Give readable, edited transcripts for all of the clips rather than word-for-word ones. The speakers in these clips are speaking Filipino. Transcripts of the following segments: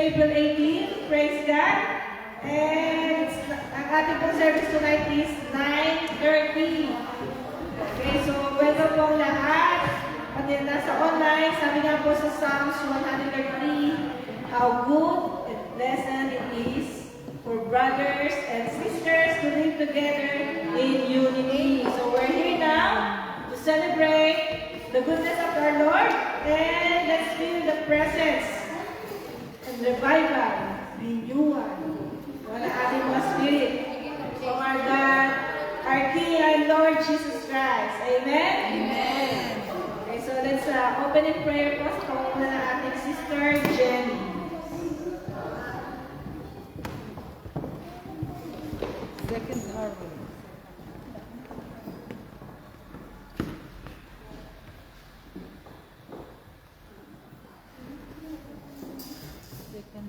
April 18. Praise God. And ang ating pong service tonight is 9:30. Okay, so welcome po ang lahat. Pati nasa online, sabi nga po sa Psalms 133, how good and pleasant it is for brothers and sisters to live together in unity. So we're here now to celebrate the goodness of our Lord, and let's feel the presence and revival, renewal, ng ating mga spirit from our God, our King and Lord Jesus Christ. Amen? Amen. Okay, so let's open in prayer po sa pangunguna ng ating sister Jenny. Second harvest. Second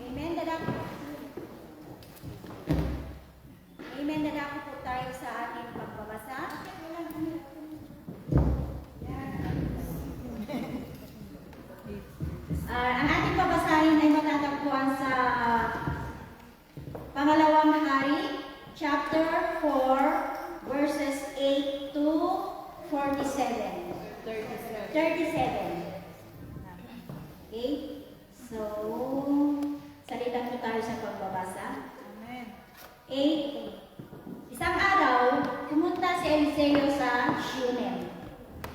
Amen, dadako. Amen, dadako po tayo sa ating pagbabasa. Ang ating babasahin ay matatagpuan sa Pangalawang Hari, chapter 4, verses 8 to 47. 37. Okay? So, salitan po tayo sa pagbabasa. Amen. 8. Isang araw, pumunta si Eliseo sa Shunem.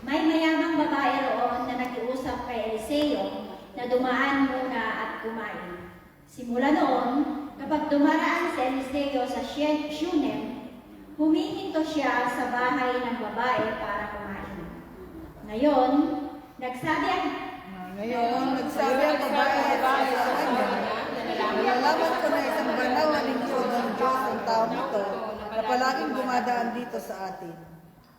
May mayamang babae roon na nakiusap kay Eliseo na dumaan muna at kumain. Simula noon, kapag dumaraan si Eliseo sa Shunem, humihinto siya sa bahay ng babae para kumain. Ngayon, nagsabi ang nagsabi ang babae sa kanya, nalalaman ko na isang banal na lingkod ng Diyos ang taong ito na palaging dumadaan dito sa atin.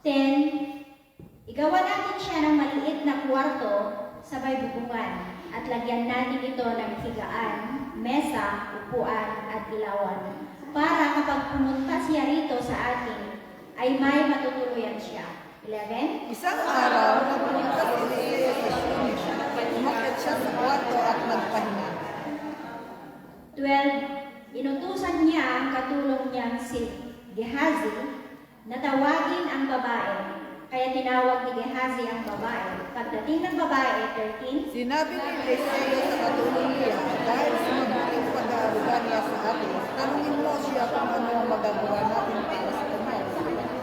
10. Igawa natin siya ng maliit na kwarto sa may bubungan at lagyan natin ito ng higaan, mesa, upuan at ilawan para kapag pumunta siya rito sa atin ay may matutuluyan siya. 11. Isang araw, napunta si Eliseo sa Shunem. Umakyat siya sa kwarto at nagpahinga. 12. Inutusan niya ang katulong niyang si Gehazi na tawagin ang babae. Kaya tinawag ni Gehazi ang babae. Pagdating ng babae, 13. Sinabi ni Eliseo sa katulong niya, dahil sa mabuting pag-aaruga niya sa atin, tanungin mo siya kung ano ang magagawa natin para sa kanya.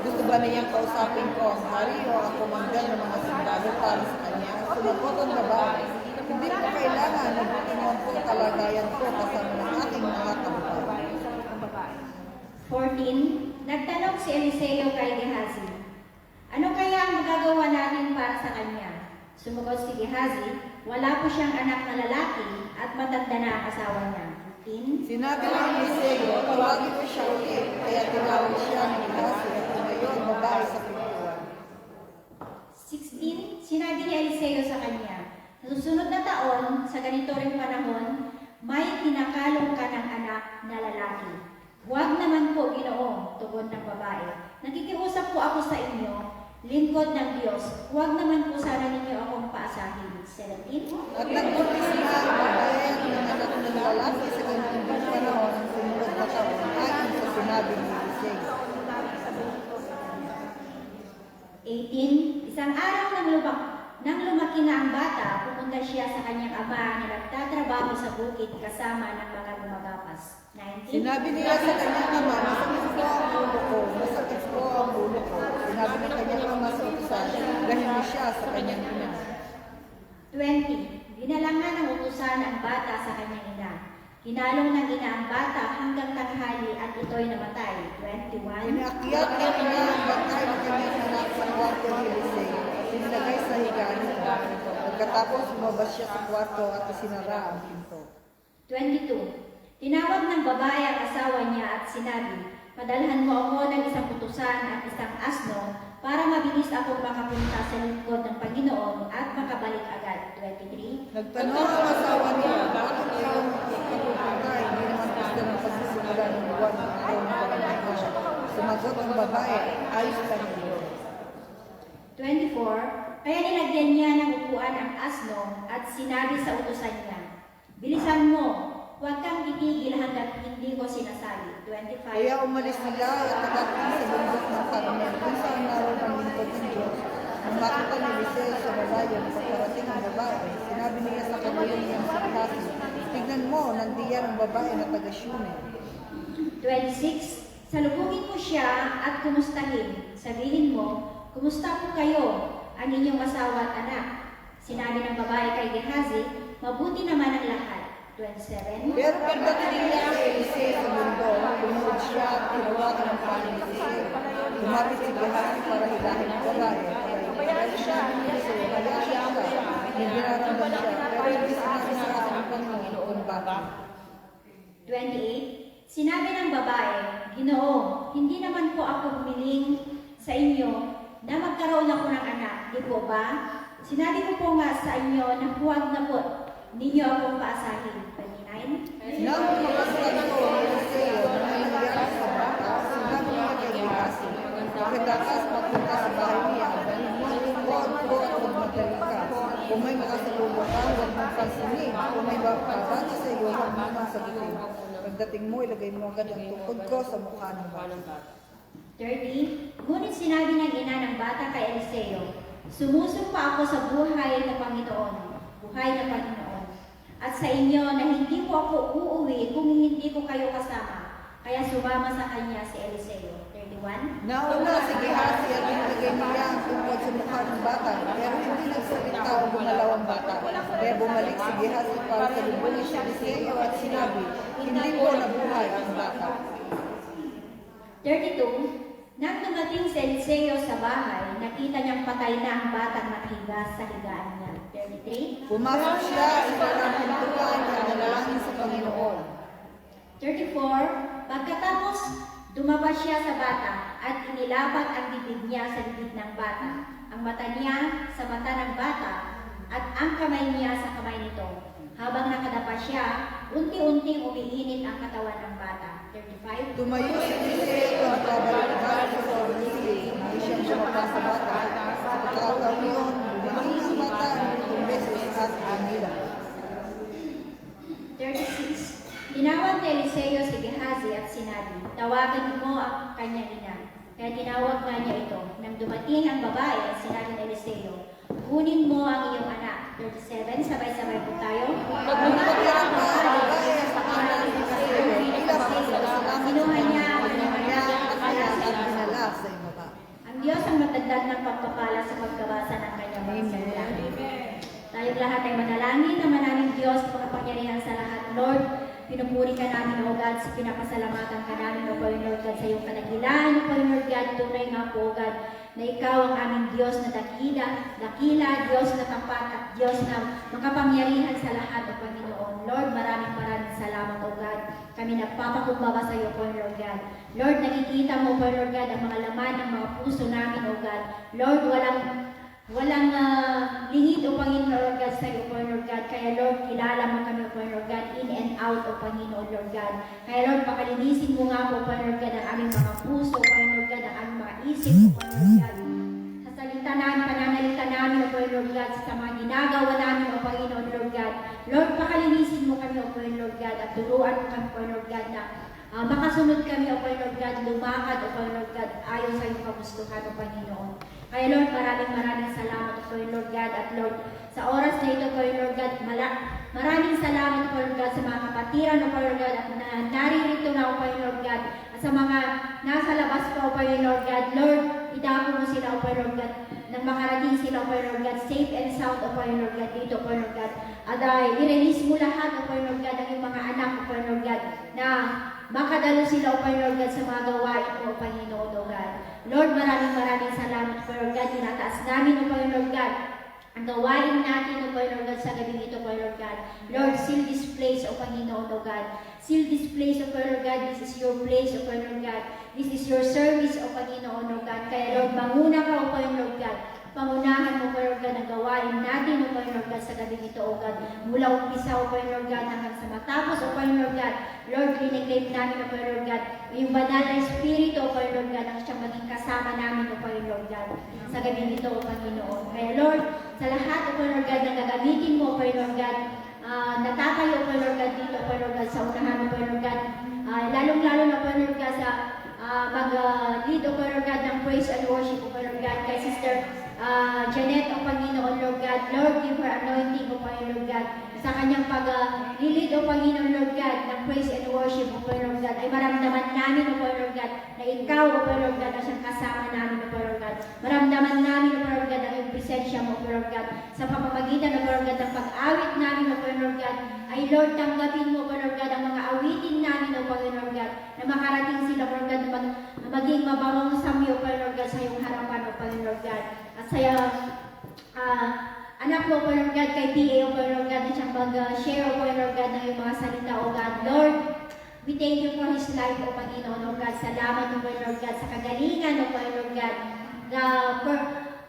Gusto ba niyang kausapin ko ang hari o ang komandante ng mga sundalo para sa kanya? Sumagot ang babae, hindi ko kailangan na butingon ko ang kalagayan ko kasama ng aking mga kababae. 14. Nagtanong si Eliseo kay Gehazi, ano kaya ang magagawa natin para sa kanya? Sumagot si Gehazi, wala po siyang anak na lalaki at matanda na ang asawa niya. 15. Sinabi ni Eliseo, tawagin ko siya ulit, kaya tinawag siya ni Gehazi at tumayo ang babae sa pintuan. 16. Sinabi ni Eliseo sa kanya, sa susunod na taon, sa ganito ring panahon, may tinakalong ka ng anak na lalaki. Huwag naman po, Ginoo, tugon ng babae. Nakikiusap po ako sa inyo, lingkod ng Diyos. Huwag naman po sana ninyo akong paasahin. 17. At nagpuntis na ang babae at nanganak ng lalaki sa ganitong panahon ang sumunod na taon ayon sa sinabi ni Eliseo. 18. Isang araw nang lumaki na ang bata, pumunta siya sa kanyang ama na nagtatrabaho sa bukid kasama ng mga gumagapas. 19. Sinabi niya sa kanyang ama, masakit po ang ulo ko, masakit po ang ulo ko. Sinabi ng kanyang ama sa utusan, dahil niya siya sa kanyang ina. 20. Dinalangan ng utusan ang bata sa kanyang ina. Kinalong ng ina ang bata hanggang tanghali at ito'y namatay. 21. Inakyat niya niya ang batay ng kanyang anak sa kwarto ni Eliseo. Sinilagay sa higaan nito. Pagkatapos lumabas siya sa kwarto at isinara ang pinto. 22. Tinawag ng babae ang asawa niya at sinabi, padalhan mo ako ng isang utusan at isang asno para mabilis akong makapunta sa lingkod ng Panginoon at makabalik agad. 23. Nagtanong ang asawa niya, bakit ikaw magpapupunta? Hindi naman gusto ng pagsisimula ng buwan ng ikaw ng Panginoon. Sumagot ang babae, ayos lang yun. 24. Kaya nilagyan niya ng upuan ang asno at sinabi sa utusan niya, bilisan mo, huwag kang titigil hanggat hindi ko sinasabi. 25. Kaya umalis sila at nakating sa bundok ng Carmel kung saan naroon ang lingkod ng Diyos. Nang makita ni Eliseo sa malayo sa parating ang babae, sinabi niya sa kabayan niyang si Gehazi, tignan mo, nandiyan ang babae na taga-Shunem. 26. Salubungin mo siya at kumustahin. Sabihin mo, kumusta po kayo, ang inyong asawa at anak? Sinabi ng babae kay Gehazi, mabuti naman ang lahat. 27. Pero pagdating niya kay Eliseo sa mundo, lumuhod siya at tinawagan ang pangalan ni Eliseo. Lumapit si Gehazi para hilahin ang babae. Dahil siya ni Eliseo, kaya siya, nagdinaramdam siya, pero hindi sinabi sa aking Panginoon kung bakit. 28. Sinabi ng babae, Ginoo, hindi naman po ako humiling sa inyo na magkaroon ako ng anak, di po ba? Sinabi ko po nga sa inyo na huwag na po ninyo akong paasahin. 29. Nang mapasal ko ang Eliseo na nangyari sa bata, sinabi niya kay Gehazi, pagkatakas magpunta sa bahay niya, dahil huwag ko at huwag madali ka. Kung may makasalubong ka, huwag mong pansinin. Kung may babata sa iyo, huwag mong masagutin. Pagdating mo, ilagay mo agad ang tukod ko sa mukha ng bata. 30. Ngunit sinabi ng ina ng bata kay Eliseo, sumusumpa ako sa buhay na Panginoon, at sa inyo na hindi po ako uuwi kung hindi ko kayo kasama. Kaya sumama sa kanya si Eliseo. 31. Nauna si Gehazi at inilagay niya ang tungkod sa mukha ng bata, pero hindi nagsalita o gumalaw ang bata. Kaya bumalik si Gehazi para salubungin si Eliseo at sinabi, hindi po nabuhay ang bata. 32. Nang dumating si Eliseo sa bahay, nakita niyang patay na ang batang nakahiga sa higaan niya. 33. Pumasok siya sa parang pintuan at nanalangin sa Panginoon. 34. Pagkatapos, dumaba siya sa bata at inilapat ang bibig niya sa bibig ng bata, ang mata niya sa mata ng bata at ang kamay niya sa kamay nito. Habang nakadapa siya, unti-unting umiinit ang katawan ng bata. 35. Tumayo si Eliseo at babalik sa pagsilig. Hindi siya bumaba sa bata. Sa pagkakataon yun, dumating ang bata ng beses at anila. 36. Tinawag ni Eliseo si Gehazi at sinabi, tawagan mo ang kanyang ina. Kaya tinawag nga niya ito. Nang dumating ang babae, sinabi ni Eliseo, kunin mo ang iyong anak. 37. Sabay-sabay po tayo. Pagpapakirang pa ang babae sa kanan ni Eliseo, bilang pagpapasalamat Kinuha niya ang kanyang kanyang anak anak at kaya at dinala sa ibaba. Ang Diyos ang matagdag ng pagpapala sa pagbabasa ng kanyang mga salita. Tayong lahat ay manalangin na manaming Diyos, makapangyarihan sa lahat. Lord, pinupuri ka namin, O God, pinapasalamatan ka namin, O Lord God, sa iyong kadakilaan, O Lord God, tunay nga po, O God, na ikaw ang aming Diyos na dakila, Diyos na tapat, at Diyos na makapangyarihan sa lahat, O Panginoon. Lord, maraming salamat, O God. Kami nagpapakumbaba sa iyo, O Lord God. Lord, nakikita mo, O Lord God, ang mga laman ng mga puso namin, O God. Lord, walang lihid, O Panginoon, Lord God, sa iyo, O Lord God. Kaya Lord, kilala mo kami, O Lord God, in and out, O Panginoon, Lord God. Kaya Lord, pakalinisin mo nga po, O Lord God, ang aming mga puso, O Lord God, ang aming mga isip, O Lord God. Sa salita namin, pananalita namin, O Lord God, sa mga ginagawa namin, O Panginoon, Lord God. Lord, pakalinisin mo kami, O Lord God, at turuan mo kami, O Lord God, na makasunod kami, O Lord God, lumakad, O Lord God, ayon sa iyong kagustuhan, O Panginoon. Kaya Lord, maraming salamat po Lord God, at Lord, sa oras na ito po Lord God, maraming salamat po Lord God sa mga kapatiran po Lord God, at naririto na po Lord God, at sa mga nasa labas po Lord God. Lord, idako mo sila po Lord God, nang makarating sila po Lord God, safe and sound po Lord God, dito po Lord God. At i-release mo lahat po Lord God, ang mga anak po Lord God, na makadalo sila o Lord God sa mga gawain po, Panginoon o God. Lord, maraming salamat po Lord God. Tinataas namin o Lord God ang gawain natin o Lord God sa gabi ito po Lord God. Lord, seal this place o Panginoon o God. Seal this place o Lord God. This is your place o Lord God. This is your service o Panginoon o God. Kaya Lord, manguna ka o Lord God. pangunahan mo, Lord God, ang gawain natin, O Lord God, sa gabi ito, O God. Mula umpisa, O Lord God, hanggang sa matapos, O Lord God. Lord, linigay namin, O Lord God, yung banal na Espiritu, O Lord God, ang siyang maging kasama namin, O Lord God, sa gabi ito, O Panginoon. Kaya Lord, sa lahat, O Lord God, na gagamitin mo, O Lord God, natatayo, O Lord God, dito, O Lord God, sa unahan, O Lord God, lalong-lalo na, O Lord God, sa mag-lead, O Lord God, ng praise and worship, O Lord God, kay Sister Janet, O Panginoon, Lord God. Lord, give her anointing, O Lord God, sa kanyang pag-lead, O Panginoon, Lord God, ng praise and worship, O Lord God, ay maramdaman namin, O Lord God, na ikaw, O Lord God, na siyang kasama namin, O Lord God. Maramdaman namin, O Lord God, ang iyong presensya mo, O Lord God, sa pamamagitan, O Lord God, ng pag-awit namin, O Lord God, ay Lord, tanggapin mo, O Lord God, ang mga awitin namin, O Lord God, na makarating sila, O Lord God, na maging mabawang samyo, O Lord God, sa iyong harapan, O Lord God. At sa anak mo, O Lord God, kay PA, O Lord God, na siyang mag-share, O Lord God, ng iyong mga salita, O God. Lord, we thank you for his life, O Panginoon, O God. Salamat, O Lord God, sa kagalingan, O Lord God,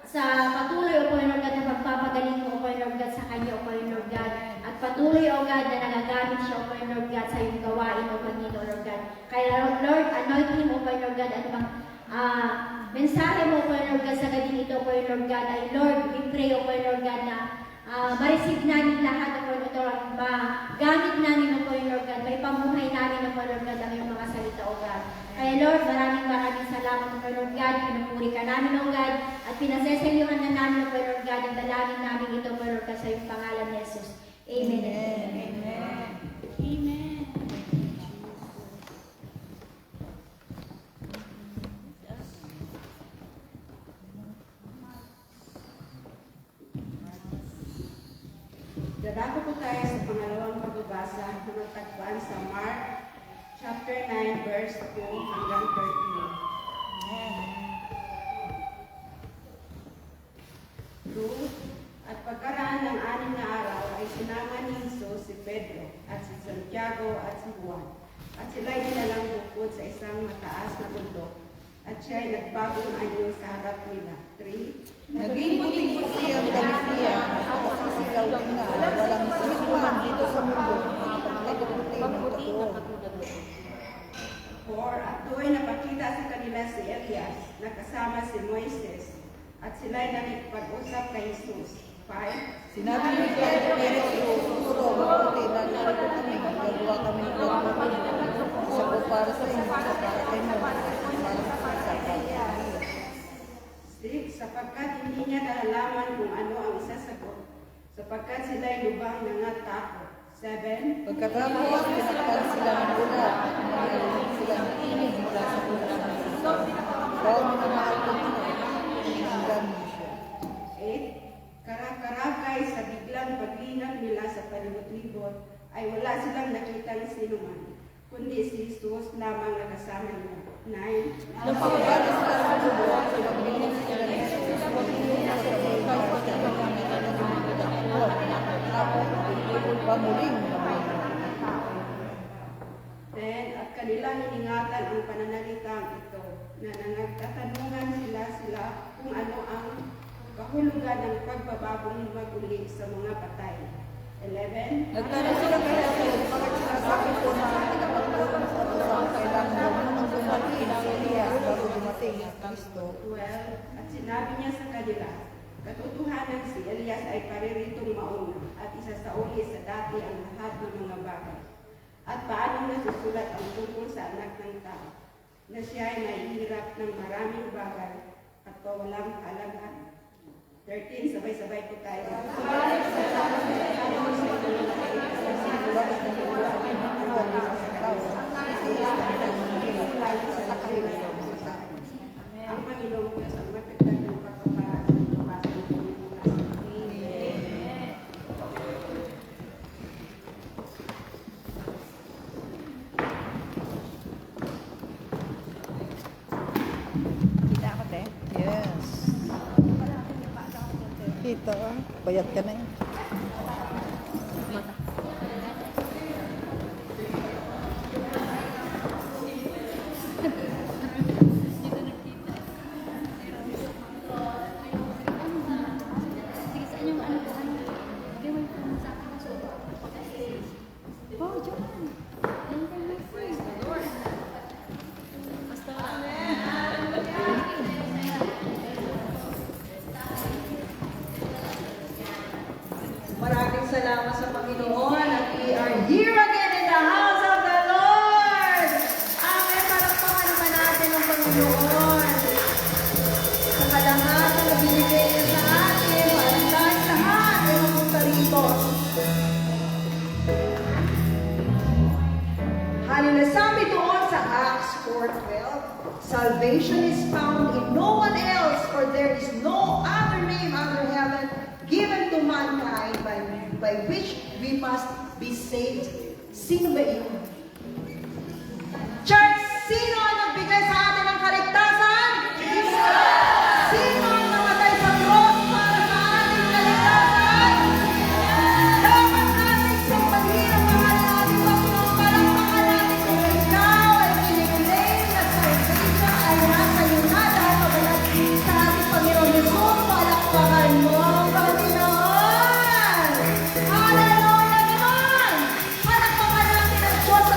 sa patuloy, O Lord God, na pagpapagaling mo, O Lord God, sa kanya, O Lord God. At patuloy, O God, na nagagamit siya, O Lord God, sa iyong gawain, O Panginoon, Lord God. Kaya, Lord, anoint him, O Lord God, at mensahe mo, O Lord God, sa gabi ito, O Lord God, ay Lord, we pray, O Lord God, na ma-receive namin lahat, O Lord God, magamit namin, O Lord God, maipamuhay namin, O Lord God, ang iyong mga salita, O God. Kaya Lord, maraming salamat, O Lord God, pinupuri ka namin, O God, at pinaseselyuhan na namin, O Lord God, ang dalangin namin ito, O Lord God, sa iyong pangalan ni Jesus. Amen. Amen. Amen. Dadako po tayo sa pangalawang pagbabasa na magtagpuan sa Mark chapter 9 verse 2 hanggang 13. Ruth, at pagkaraan ng 6 na araw ay sinama ni Jesus si Pedro at si Santiago at si Juan. At sila'y dinalang bukod sa isang mataas na bundok at siya ay nagbagong anyo sa harap nila. 3. Naging puting-puti ang Galicia at nasisilaw na walang sisman dito sa mundo ang pagkaputi ng katulog. 4. At doon napakita sa kanila si Elias na kasama si Moises at sila'y nakikipag-usap kay Jesus. 5. Sinabi ni Pedro, "Puro, mabuti na narito kami, gagawa kami ng pagkaputi. Isa po para sa inyo, isa para kay mo, para sa kanya." 6. Sapagkat hindi niya nalalaman kung ano ang isasagot, sapagkat sila'y lubang nangatakot. 7. Pagkatapos, pinakpan sila ng ulat, narinig sila ng inig mula sa ulat ng isa. Ikaw mo na mahal ko nila, pinakinggan mo siya. 8. Karak-karakay sa biglang paglinag nila sa palibot-libot ay wala silang nakitang sinuman, kundi si Jesus lamang na kasama niya. 9. Nung pagkabali sila sa bubok, pinagbilin sila ni Jesus, magiging sa mga pagkakamitan ng mga takot. Tapos, pamuling na mga 10. At kanilang iningatan ang pananalitang ito, na nagtatanungan sila kung ano ang kahulugan ng pagbabagong maguli sa mga patay. 11. Nagtanong sila kay Jesus, bakit sinasabi ko na nakapagpulong sa tusang kailangan daw munang dumating si Elias bago dumating ang Kristo. 12. At sinabi niya sa kanila, katotohanan si Elias ay pariritong mauna at isasauli sa dati ang lahat ng mga bagay. At paano nasusulat ang tungkol sa anak ng tao, na siya ay nahihirap ng maraming bagay at walang kalangan. 13. Sabay-sabay po tayo. Ang Panginoong Diyos ang matagdag ng pagpapala sa pagpapasa ng Panginoon. Kita ako, te? Yes. Kita, bayat ka na eh. Halina, sabi doon sa Acts 4:12, salvation is found in no one else, for there is no other name under heaven given to mankind by which we must be saved. Sino ba iyon? Church, sino ang nagbigay sa atin ng kaligtasan? Jesus! Sino ang namatay sa cross para sa ating kaligtasan? Dapat natin sambahin ang pangalan natin, Panginoon. Palakpakan natin kung ikaw ay kiniklaim na salvation ay nasa iyo na dahil mabalat sa ating Panginoon Jesus. Palakpakan mo ang Panginoon! Hallelujah naman! Palakpakan natin ang Diyos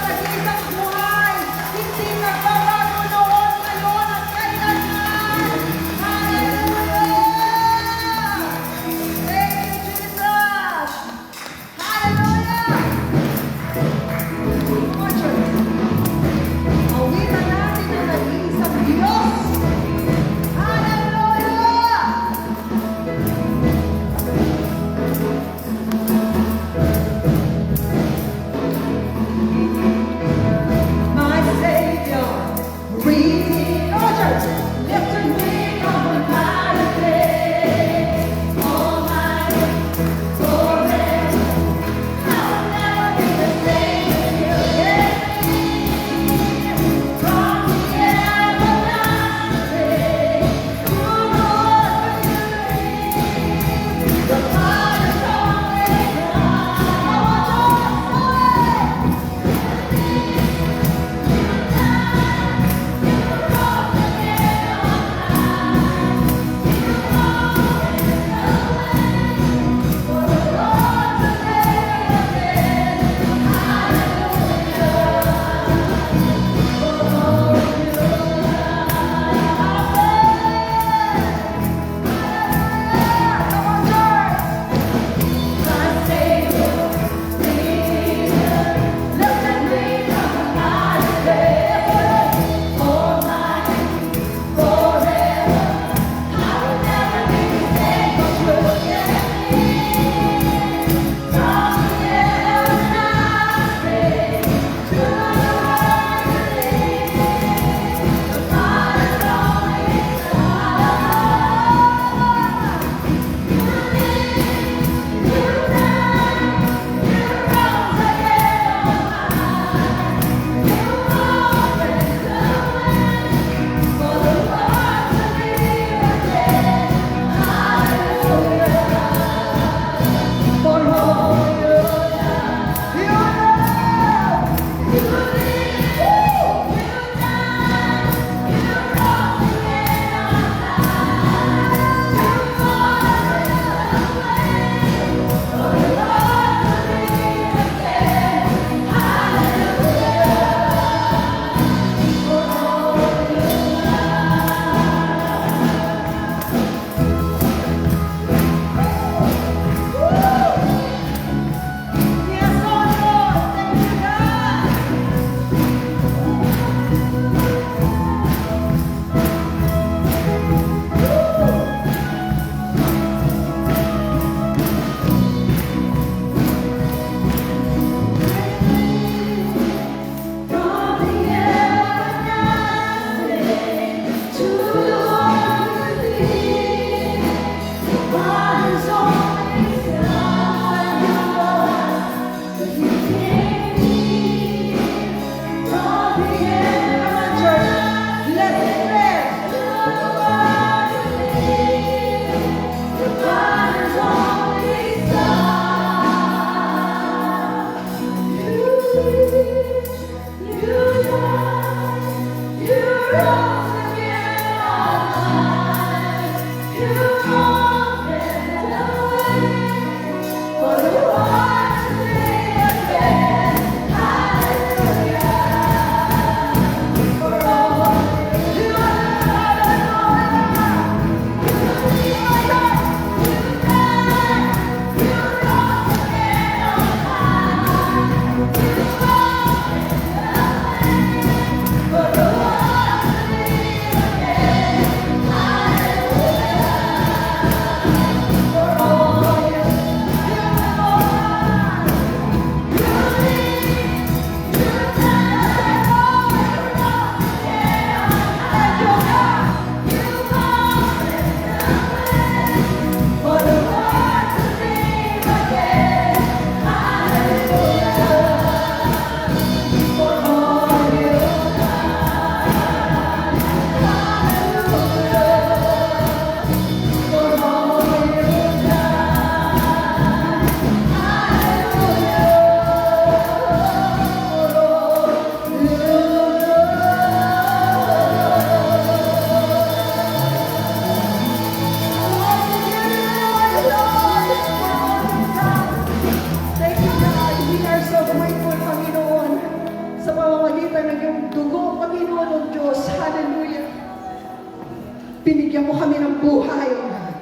Binigyan mo kami ng buhay, O God.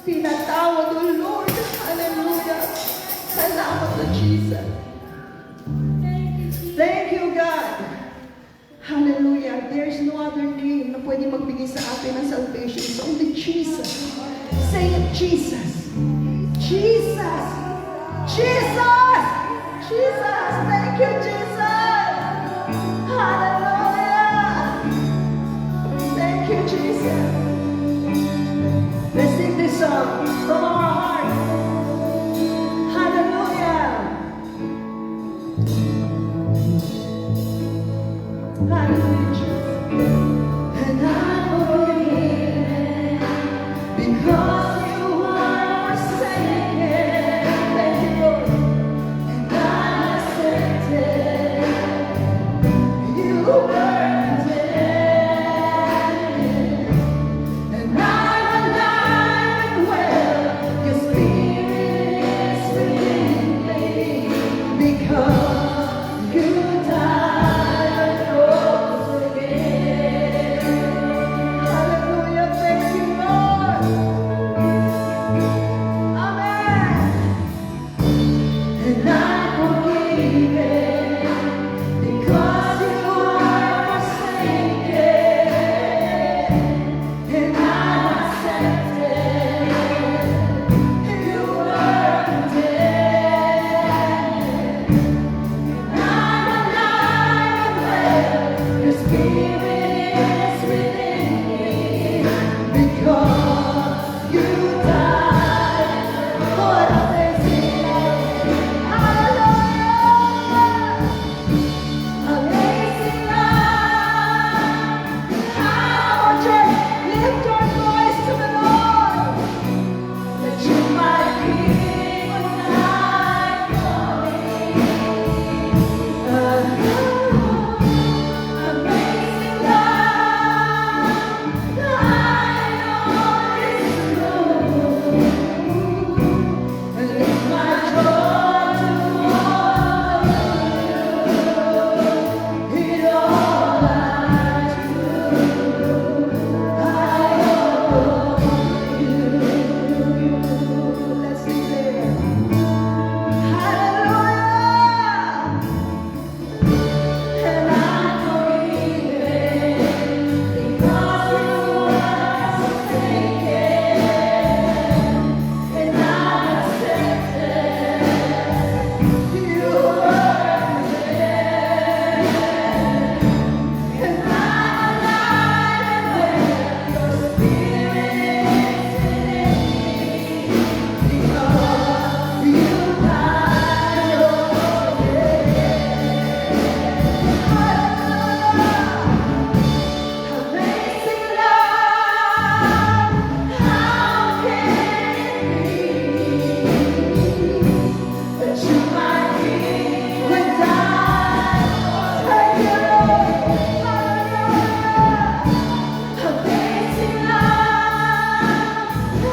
Pinatawad, O Lord. Hallelujah. Salamat, O Jesus. Thank you, God. Hallelujah. There is no other name na pwede magbigay sa atin ng salvation. It's only Jesus. Say it, Jesus. Jesus. Jesus. Jesus. Thank you, Jesus. Hallelujah. Thank you, Jesus. Let's sing this song from our heart. Hallelujah. Hallelujah, Jesus. And I'm forgiven because you are saving. Thank you, Lord. And I'm accepted. You earned it. And I'm alive and well. Your spirit is within me because you died and rose again. Hallelujah, thank you, Lord. Amen. And I'm forgiven because you are forsaken. And I'm accepted. You earned it. I'm alive and well. Your spirit is within me because you died. Lord, I thank you. Hallelujah. Amazing love. How just lift your voice to the Lord that you might be what died for me. Amazing love, lying on this room, and it's my joy to follow you in all I do. I owe you. Let's declare, Hallelujah. And I'm forgiven because you are forsaken. And I'm accepted. You earned it. And I'm alive and well. Your spirit is within me because you died and rose Amazing love, how can it be that you might be when I thank you, Lord. Hallelujah. Amazing love,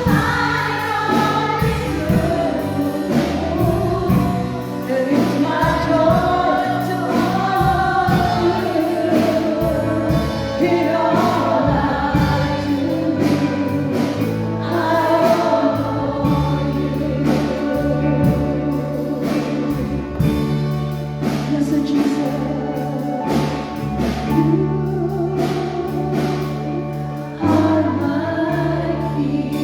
lying on this room, and it's my joy to follow you in all I do. I owe you. Blessed Jesus, you are my peace.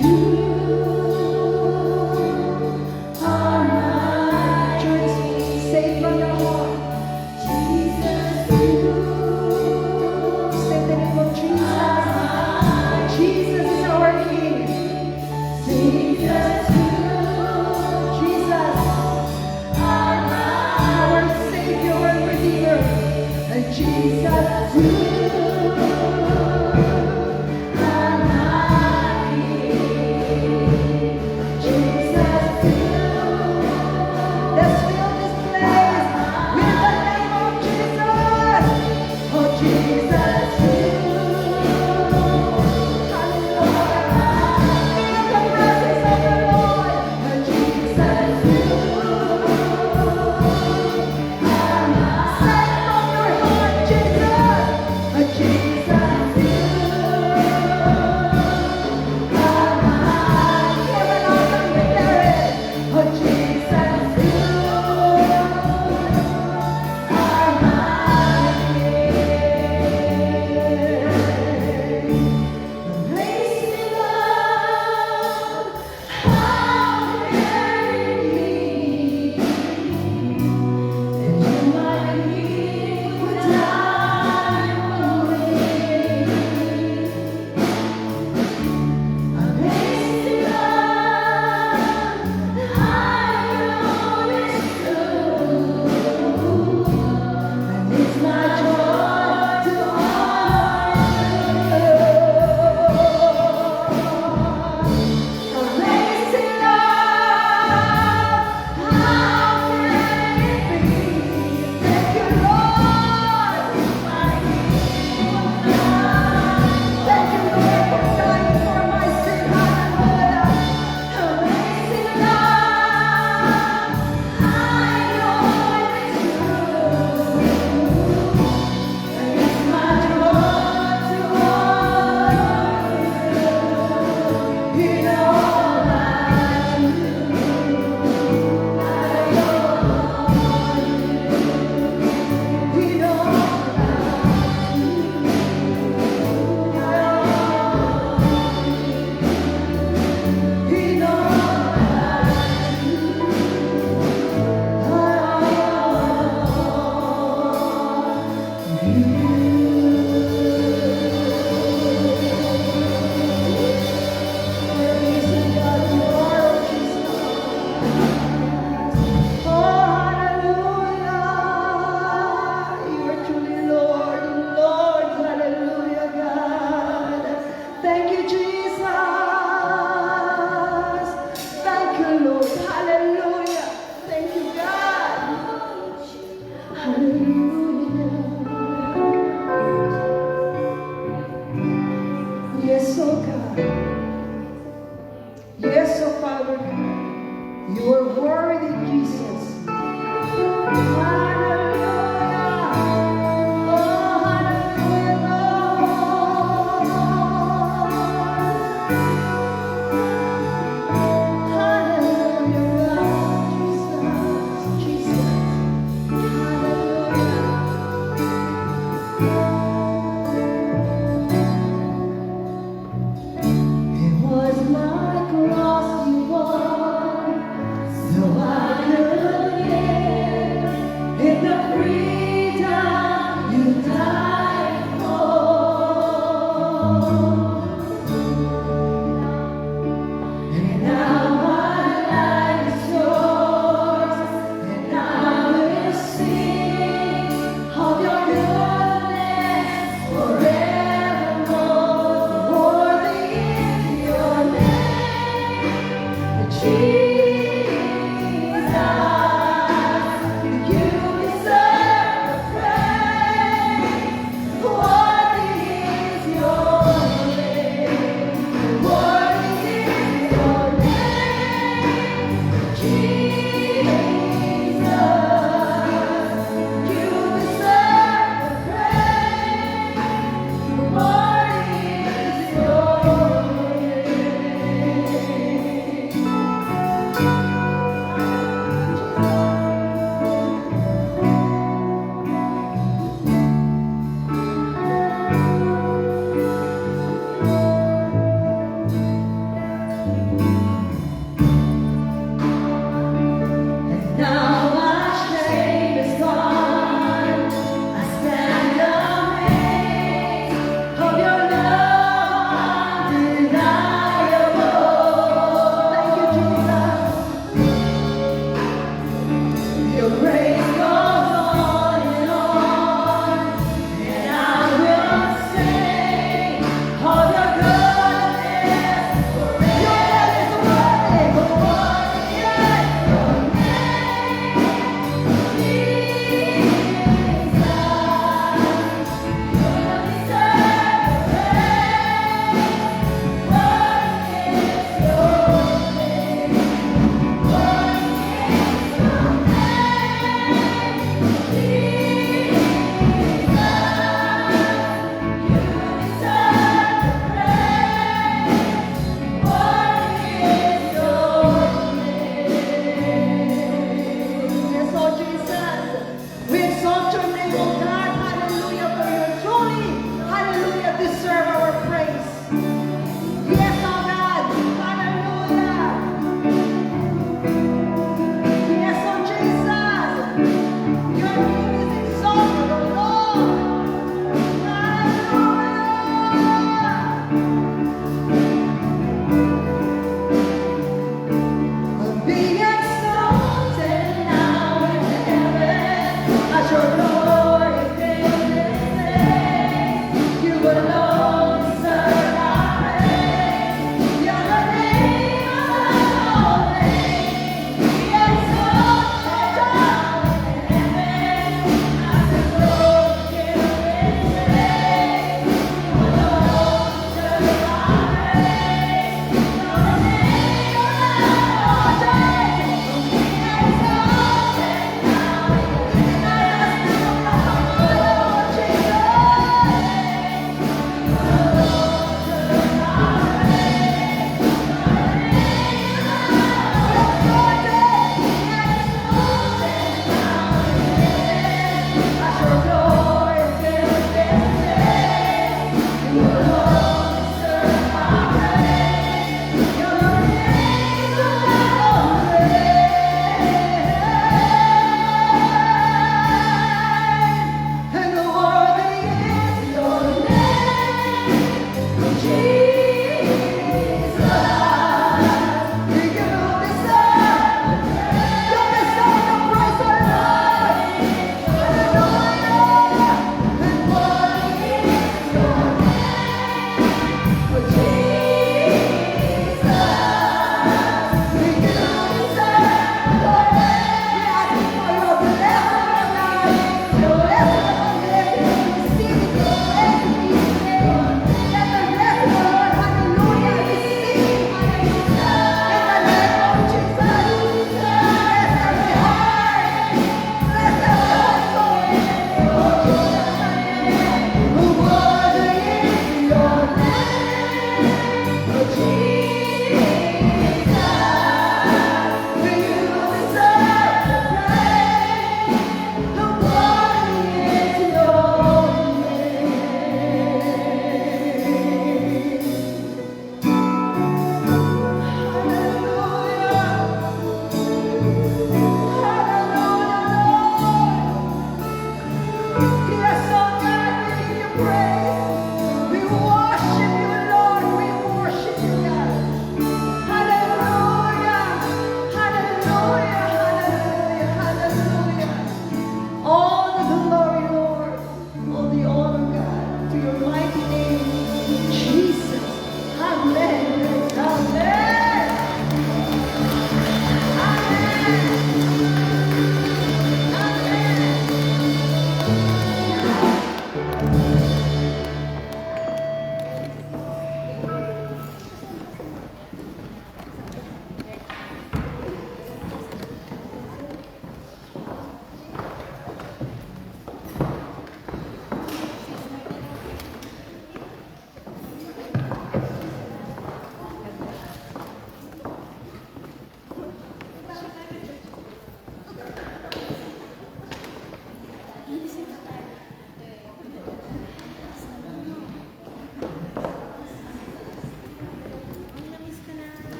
You are my joy. Say it from your heart. Jesus, you. Say the name of Jesus. Jesus is our King. Jesus, you. Jesus, our Savior and Redeemer. And Jesus, you. Are my King. Jesus, you. Let's fill this place with the name of Jesus. Oh, Jesus, you. Hallelujah. Feel the presence of the Lord. Oh, Jesus, you. Say it from your heart, Jesus. Oh, Jesus.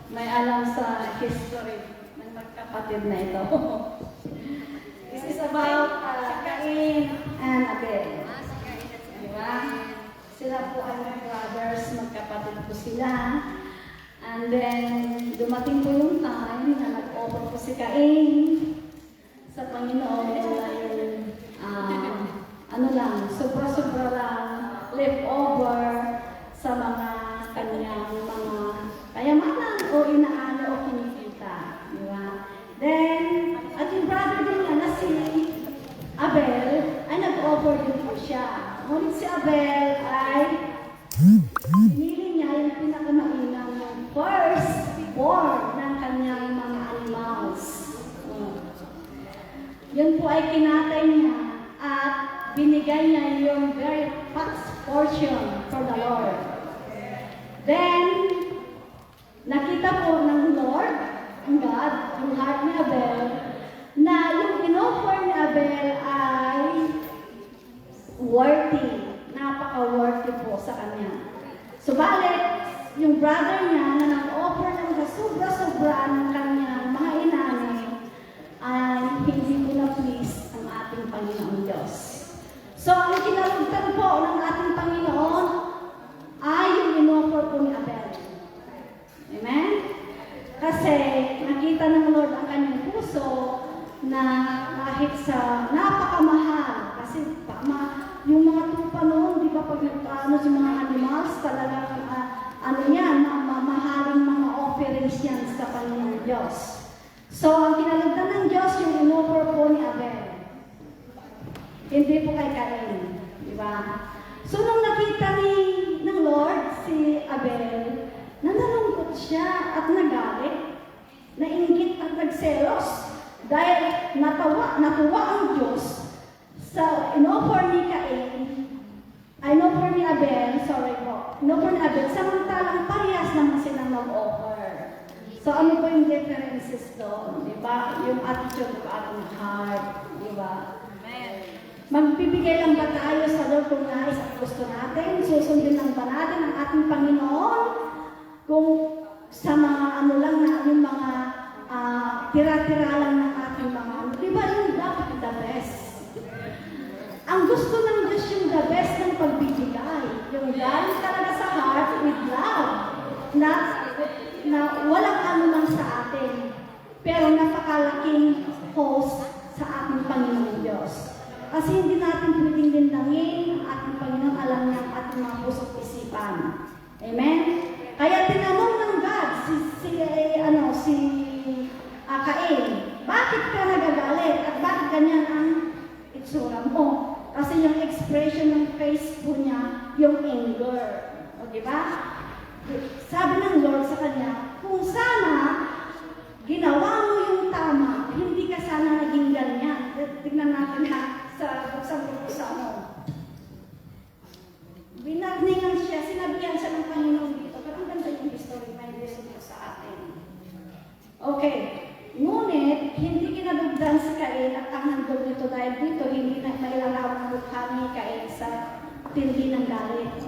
may alam sa history ng magkapatid na ito. This is about Cain and Abel. Diba? Sila po ay brothers, magkapatid po sila. And then, dumating po yung time na nag-offer po si Cain sa Panginoon na yung sobra-sobra lang leftover sa mga kanyang mga kayamanan o inaano o kinikita. Diba? Then, at yung brother din niya na si Abel ay nag-offer din po siya. Ngunit si Abel ay pinili niya yung pinakamainang yung first born ng kanyang mga animals. Yun po ay kinatay niya at binigay niya yung very first portion for the Lord. Then, nakita po ng Lord, ang God, ang heart ni Abel, na yung in-offer ni Abel ay worthy. Napaka-worthy po sa kanya. Subalit, yung brother niya na nag-offer ng sobra-sobra ng kanyang mga inani ay hindi po na-please ang ating Panginoon Diyos. So, ang kinalugtan po ng ating Panginoon ay yung in-offer po ni Abel. Amen? Kasi nakita ng Lord ang kanyang puso na kahit sa napakamahal, kasi yung mga tupa noon, di ba pag nagkaano sa mga animals, talagang mamahaling mga offerings yan sa Panginoon Diyos. So, ang kinalagdan ng Diyos, yung in-offer po ni Abel. Hindi po kay Cain. Di ba? So, nung nakita ng Lord si Abel, nalulungkot siya at nagalit, nainggit at nagselos dahil natuwa ang Diyos sa in-offer ni Abel, samantalang parehas naman silang mag-offer. So, ano po yung differences doon? Diba? Yung attitude of ating heart. Diba? Magbibigay lang ba tayo sa Lord kung nais at gusto natin? Susundin lang ba natin ang ating Panginoon? Kung sa mga yung mga tira-tira lang ng ating mga diba yung dapat the best? Ang gusto ng Diyos yung the best ng pagbibigay. Yung galing talaga sa heart with love. Na walang ano lang sa atin. Pero napakalaking host sa ating Panginoon Diyos. Kasi hindi natin pwedeng lindangin ang ating Panginoon, alam niya ang ating mga puso't isipan. Amen? Kaya tinanong ng God si Cain, bakit ka nagagalit at bakit ganyan ang itsura mo? Kasi yung expression ng face po niya, yung anger. O diba? Sabi ng Lord sa kanya, kung sana ginawa mo yung tama, hindi ka sana naging ganyan. Tignan natin sa buksan mo. Binarningan siya, sinabihan siya ng Panginoon dito. Pero ang ganda yung history, may lesson po sa atin. Okay. Ngunit, hindi kinadugdan si Cain at ang handog nito dahil dito, hindi na mailalawan ng mukha ni Cain sa tindi ng galit.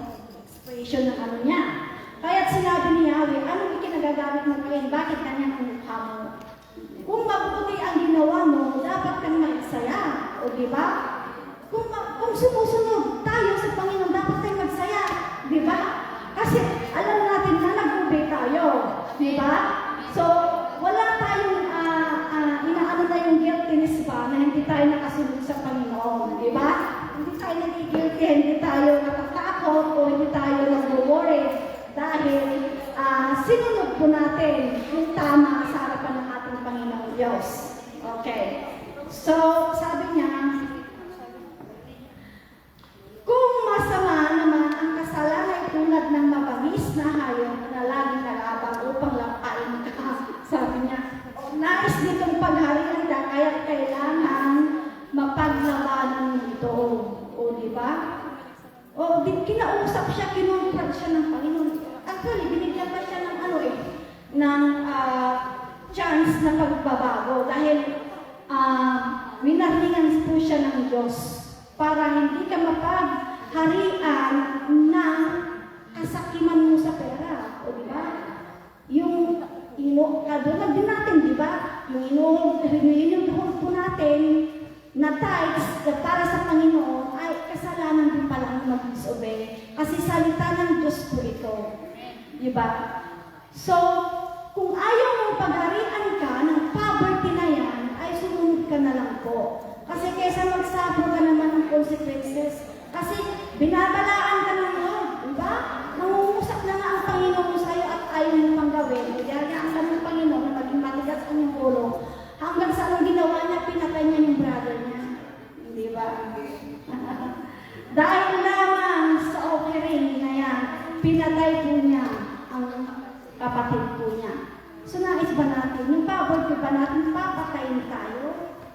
Expression ng ano niya. Kaya't sinabi ni Yahweh, anong ikinagagamit mo Cain? Bakit kanya ang mukha mo? Kung mabuti ang ginawa mo, dapat kang magsaya. O diba? Kung sumusunod tayo sa Panginoon, dapat tayong magsaya. Diba? Kasi alam natin na nag-obey tayo. Diba? So, wala tayong inaano na yung guiltiness ba na hindi tayo nakasunod sa Panginoon. Diba? Hindi tayo nagigilty, hindi tayo natatakot o hindi tayo nag-worry dahil sinunod po natin yung tama sa harapan ng ating Panginoon Diyos. Okay. So, sabi niya, kung masama naman ang kasalanan tulad ng mabangis na hayop na laging nalabang upang lampain ka, sabi niya, nais nitong pagharian ka, kaya kailangan mapaglabanan mo ito. O, diba? O, kinausap siya, kinonfront siya ng Panginoon. Actually, binigyan pa siya ng chance na pagbabago dahil winarningan po siya ng Diyos para hindi ka mapagharian ng kasakiman mo sa pera. O ba? So, kung ayaw mong pagharian ka ng poverty na yan, ay sumunod ka na lang po. Kasi kaysa magsuffer ka naman ng consequences, kasi binabalaan ka ng Lord, di ba? Nangungusap na nga ang Panginoon sa'yo at ayaw mo pang gawin. Nagayaan ka ng Panginoon na maging matigas ang iyong ulo. Hanggang sa anong ginawa niya, pinatay niya yung brother niya. Di ba? Dahil lamang sa offering na yan, pinatay po niya ang kapatid po niya. So nais ba natin, yung poverty ba natin, papatayin tayo?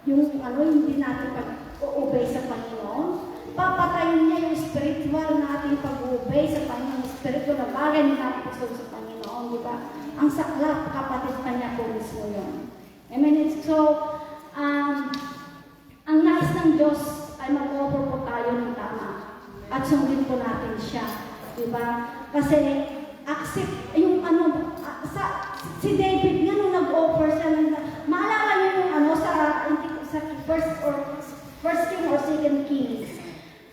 Yung hindi natin pag-obey sa Panginoon? Papatayin niya yung spiritual natin pag-obey sa Panginoon, spiritual na bagay na natin pagsunod sa Panginoon, di ba? Ang saklap, kapatid pa niya po mismo yun. Amen. So, ang nais ng Diyos ay mag-offer po tayo ng tama at sundin po natin siya, di ba? Kasi accept yung si David nga nung nag-offer siya maalala niyo yung sa first King or Second Kings.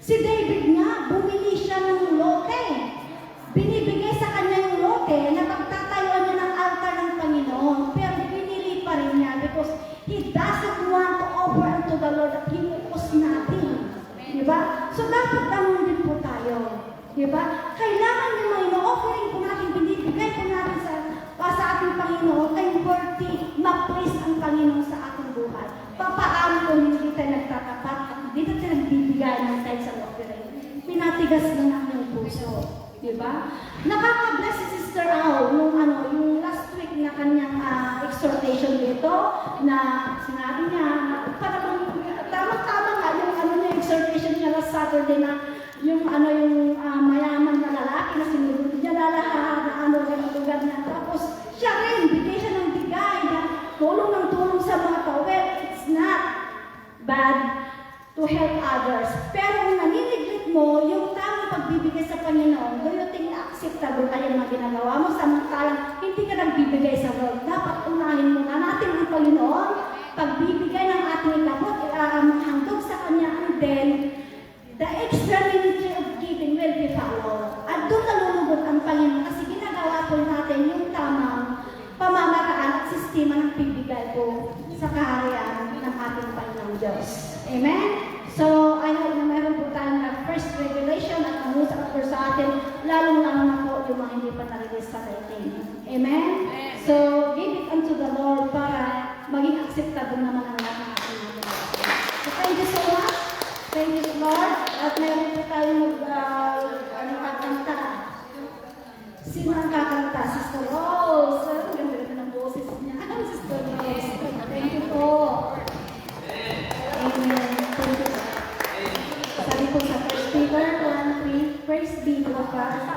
Si David nga, bumili siya ng lote. Binibigay sa kanya yung lote na pagtatayuan niya ng altar ng Panginoon. Pero binili pa rin niya because he doesn't want to offer unto the Lord that hinukus natin. Diba? So dapat ganun din po tayo. Diba? Kailangan yung mga ino-offering po natin, binibigay po natin sa ating Panginoon ay worthy, ma-please ang Panginoon sa ating buhay. Papaano kung hindi tayo nagtatapat at hindi tayo nagbibigay ng tayo sa offering? Pinatigas na natin yung puso. Diba? Nakaka-bless si Sister Au yung last week na kanyang exhortation dito na sinabi niya, parang tama-tama nga yung exhortation niya last Saturday na yung mayaman na lalaki na sinunod niya lalahat na lugar niya. Tapos siya rin, bigay siya ng bigay na tulong ng tulong sa mga tao. Well, it's not bad to help others. Pero kung naniniglit mo yung tamang pagbibigay sa Panginoon, do you think na acceptable kaya mga ginagawa mo? Samantalang hindi ka nagbibigay sa world. Dapat unahin muna natin ang Panginoon, pagbibigay ng ating labot, handog sa Kanya, and then the extra ministry of giving will be followed. At doon nalulugod ang Panginoon kasi ginagawa po natin yung tamang pamamaraan at sistema ng pibigay po sa kaharian ng ating Panginoong Diyos. Amen? So, I hope na meron po tayong first revelation at mangusap po sa atin, lalong-lalo na po yung mga hindi pa na-release sa rating. Amen? So, give it unto the Lord para maging acceptable naman ang lahat ng ating mga. So, thank you so much. Thank you, Lord. At meron po tayong kakanta. Sino ang kakanta? Sister Rose. Ang ganda ng boses niya. Sister Rose. Thank you po. Amen. Thank you. Sabi po sa 1 Peter 1:3, praise be to the Father of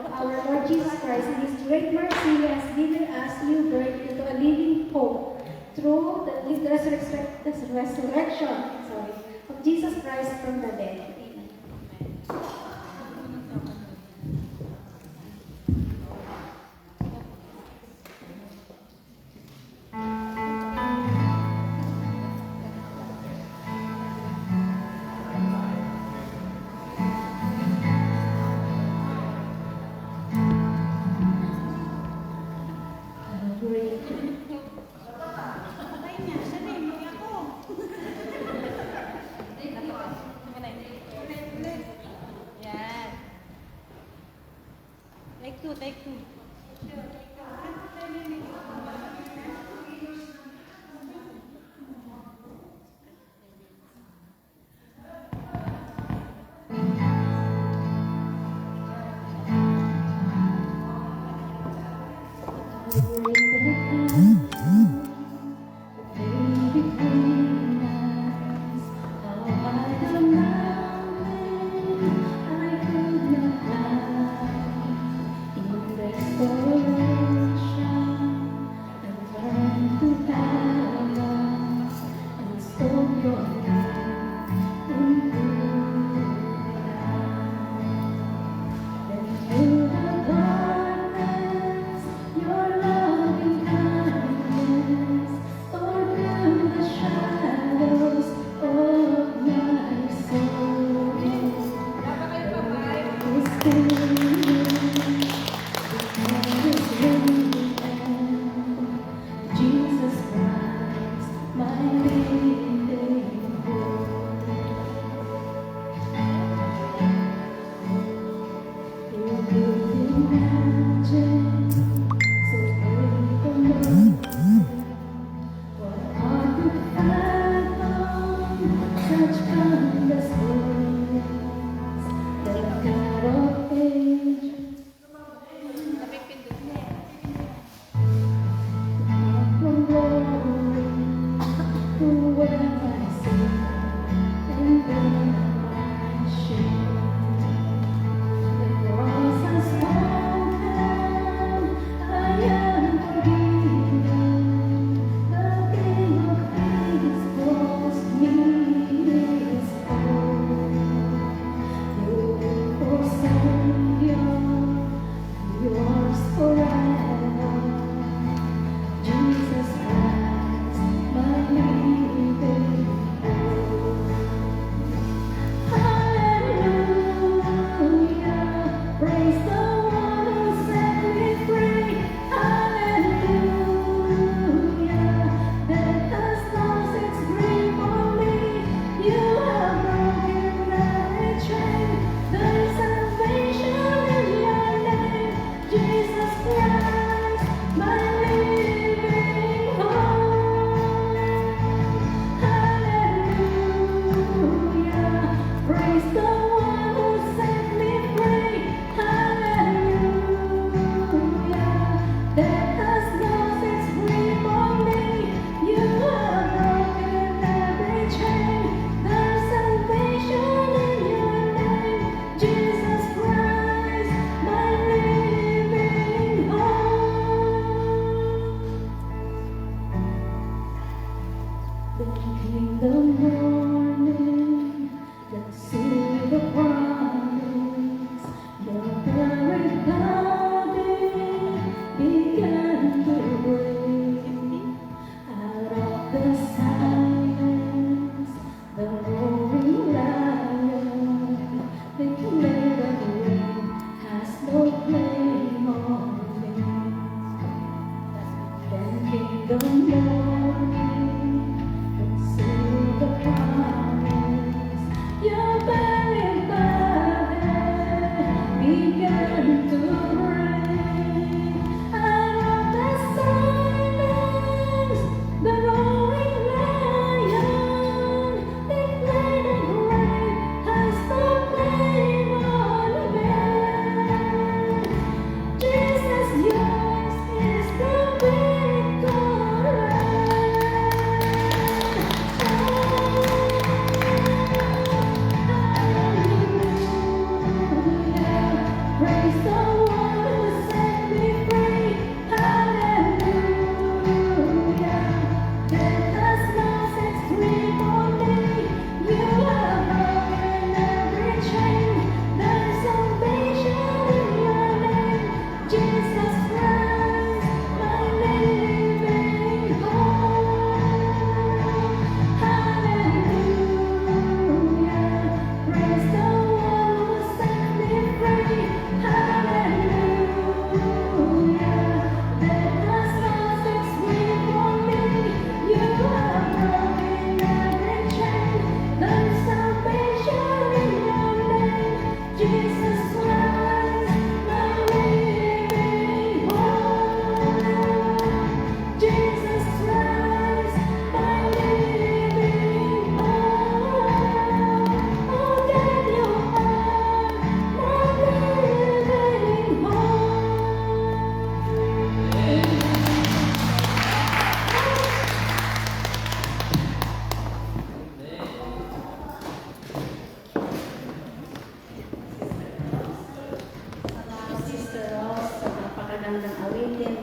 our Lord Jesus Christ. In His great mercy, He has given us new birth into a living hope through the resurrection of Jesus Christ from the dead. Amen. Take two. Thank you.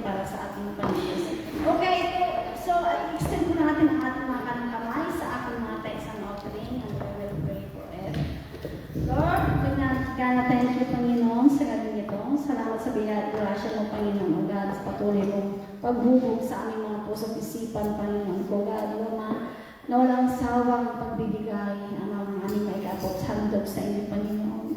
para sa ating Panginoon. Okay, so extend po natin ang ating mga kanang kamay sa ating mga tithes and offering and we will pray for it. Lord, thank you, Panginoon, sa gabi nito. Salamat sa grasya mo, Panginoon, o God, sa patuloy mong paghubog sa aming mga puso't isipan, Panginoon, o God, na walang sawang pagbibigay ang aming maikapot handog sa inyo, Panginoon.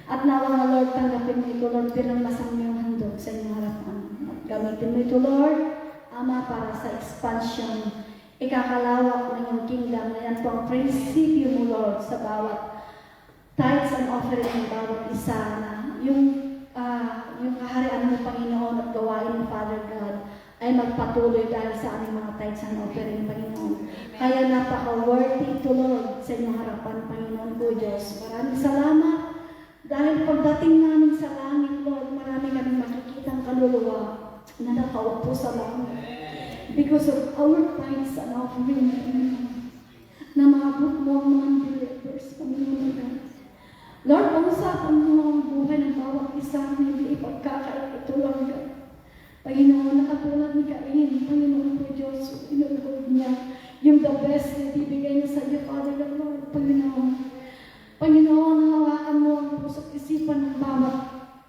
At nawa nga, Lord, tanggapin mo ito, Lord, pinagmasang yung handog sa inyong harapan. At gamitin mo ito, Lord, Ama, para sa expansion, ikakalawak ng iyong kingdom na yan po ang prinsipyo mo, Lord, sa bawat tithes and offering ng bawat isa na yung kaharian mo, Panginoon, at gawain mo, Father God, ay magpatuloy dahil sa aming mga tithes and offering, Panginoon. Kaya napaka-worthy ito, Lord, sa inyong harapan, Panginoon ko, Diyos. Maraming salamat dahil pagdating namin sa langit, Lord, marami kaming makikitang kaluluwa na nakaupo sa langit. Because of our tithes and offering, Panginoon, na maabot mo ang mga believers, Panginoon God. Lord, pangusapan mo ang buhay ng bawat isa na hindi ipagkakain ito, Lord God. Panginoon, nakatulad ni Cain, Panginoon ko Diyos, inulog niya yung the best na ibibigay niya sa iyo, Father God, Lord, Panginoon. Panginoon, hawakan mo ang puso't isipan ng bawat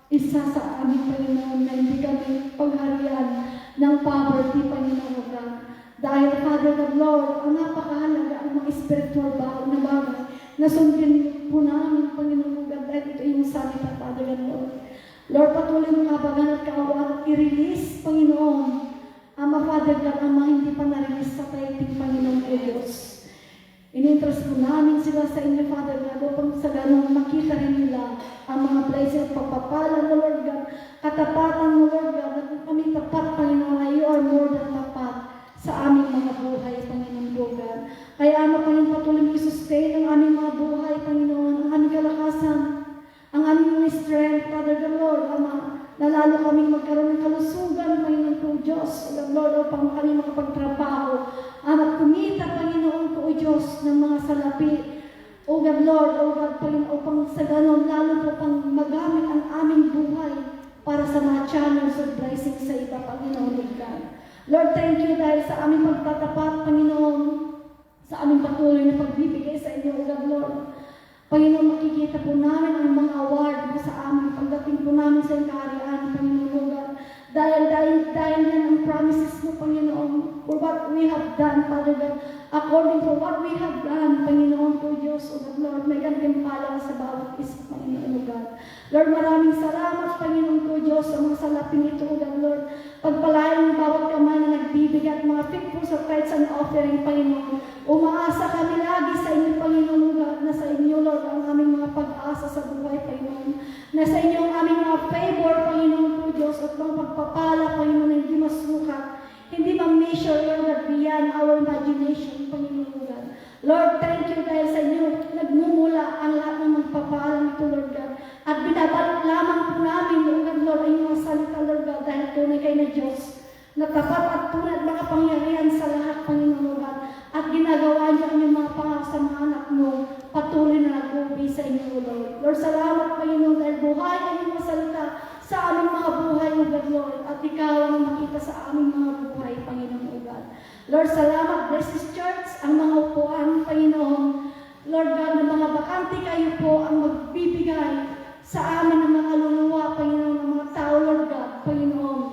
isa sa aming Panginoon na hindi kami pagharian ng poverty, Panginoon God. Dahil, Father God, Lord, ang napakahalaga ang mga spiritual na bagay na sundin po namin, Panginoon God, dahil ito yung salita, Father God, Lord. Lord, patuloy mo kabagan at kaawaan at i-release, Panginoon, Ama, Father God, ang mga hindi pa na-release sa tithing, Panginoon o Diyos. In-interest po namin sila sa inyo, Father God, upang sa ganun makita rin nila ang mga blessing at pagpapala mo, Lord God, katapatan mo, Lord God, at kami tapat, Panginoon, na you are more than tapat sa aming mga buhay, Panginoon God. Kaya, Ama, Panginoon, patuloy mo i-sustain ang aming mga buhay, Panginoon, ang aming kalakasan, ang aming strength, Father God, Lord, Ama, na lalo kaming magkaroon ng kalusugan, Panginoon ko, Diyos, Lord, upang kami makapagtrabaho, at kumita, Panginoon ko, Diyos, ng mga salapi, O God, Lord, O God, Panginoon, upang sa ganon, lalo po pang magamit ang aming buhay para sa mga channels of blessing sa iba, Panginoon, God. Lord, thank you dahil sa aming pagtatapat, Panginoon, sa aming patuloy na pagbibigay sa inyo, O God, Lord. Panginoon, makikita po namin ang mga award mo sa amin pagdating po namin sa iyong kaharian, Panginoon, O God. Dahil yan ang promises mo, Panginoon, for what we have done, Father God, according to what we have done, Panginoon ko, Diyos, O God, Lord, may gantimpala sa bawat isa, Panginoon, O God. Lord, maraming salamat, Panginoon ko, Diyos, sa mga salapin ito, O God, Lord. Pagpalain ng bawat kamay na nagbibigay at mga faithful sa tithes and offering, Panginoon. Umaasa kami lagi sa inyo, Panginoon, O God, na sa inyo, Lord, ang aming mga pag-asa sa buhay, Panginoon. Na sa inyo ang aming mga favor, Panginoon ko, Diyos, at mga pagpapala, Panginoon, na hindi masukat, hindi ma-measure, Lord, God, beyond our imagination, Panginoon, O God. Lord, thank you dahil sa inyo nagmumula ang lahat ng magpapala nito, Lord God. At binabalik lamang po namin, O God, Lord, ang mga salita, Lord God, dahil tunay kayo na Diyos, na tapat at tunay at makapangyarihan sa lahat, Panginoon, O God. At ginagawa niyo ang inyong mga pangako sa mga anak mo, patuloy na nag-uwi sa inyo, Lord. Lord, salamat, Panginoon, dahil buhay ang inyong salita sa aming mga buhay, O God, Lord. At ikaw ang makita sa aming mga buhay, Panginoon, O God. Lord, salamat, bless this church, ang mga upuan, Panginoon. Lord God, ng mga bakante kayo po ang magbibigay sa amin ng mga luluwa, Panginoon, ng mga tao, Lord God, Panginoon,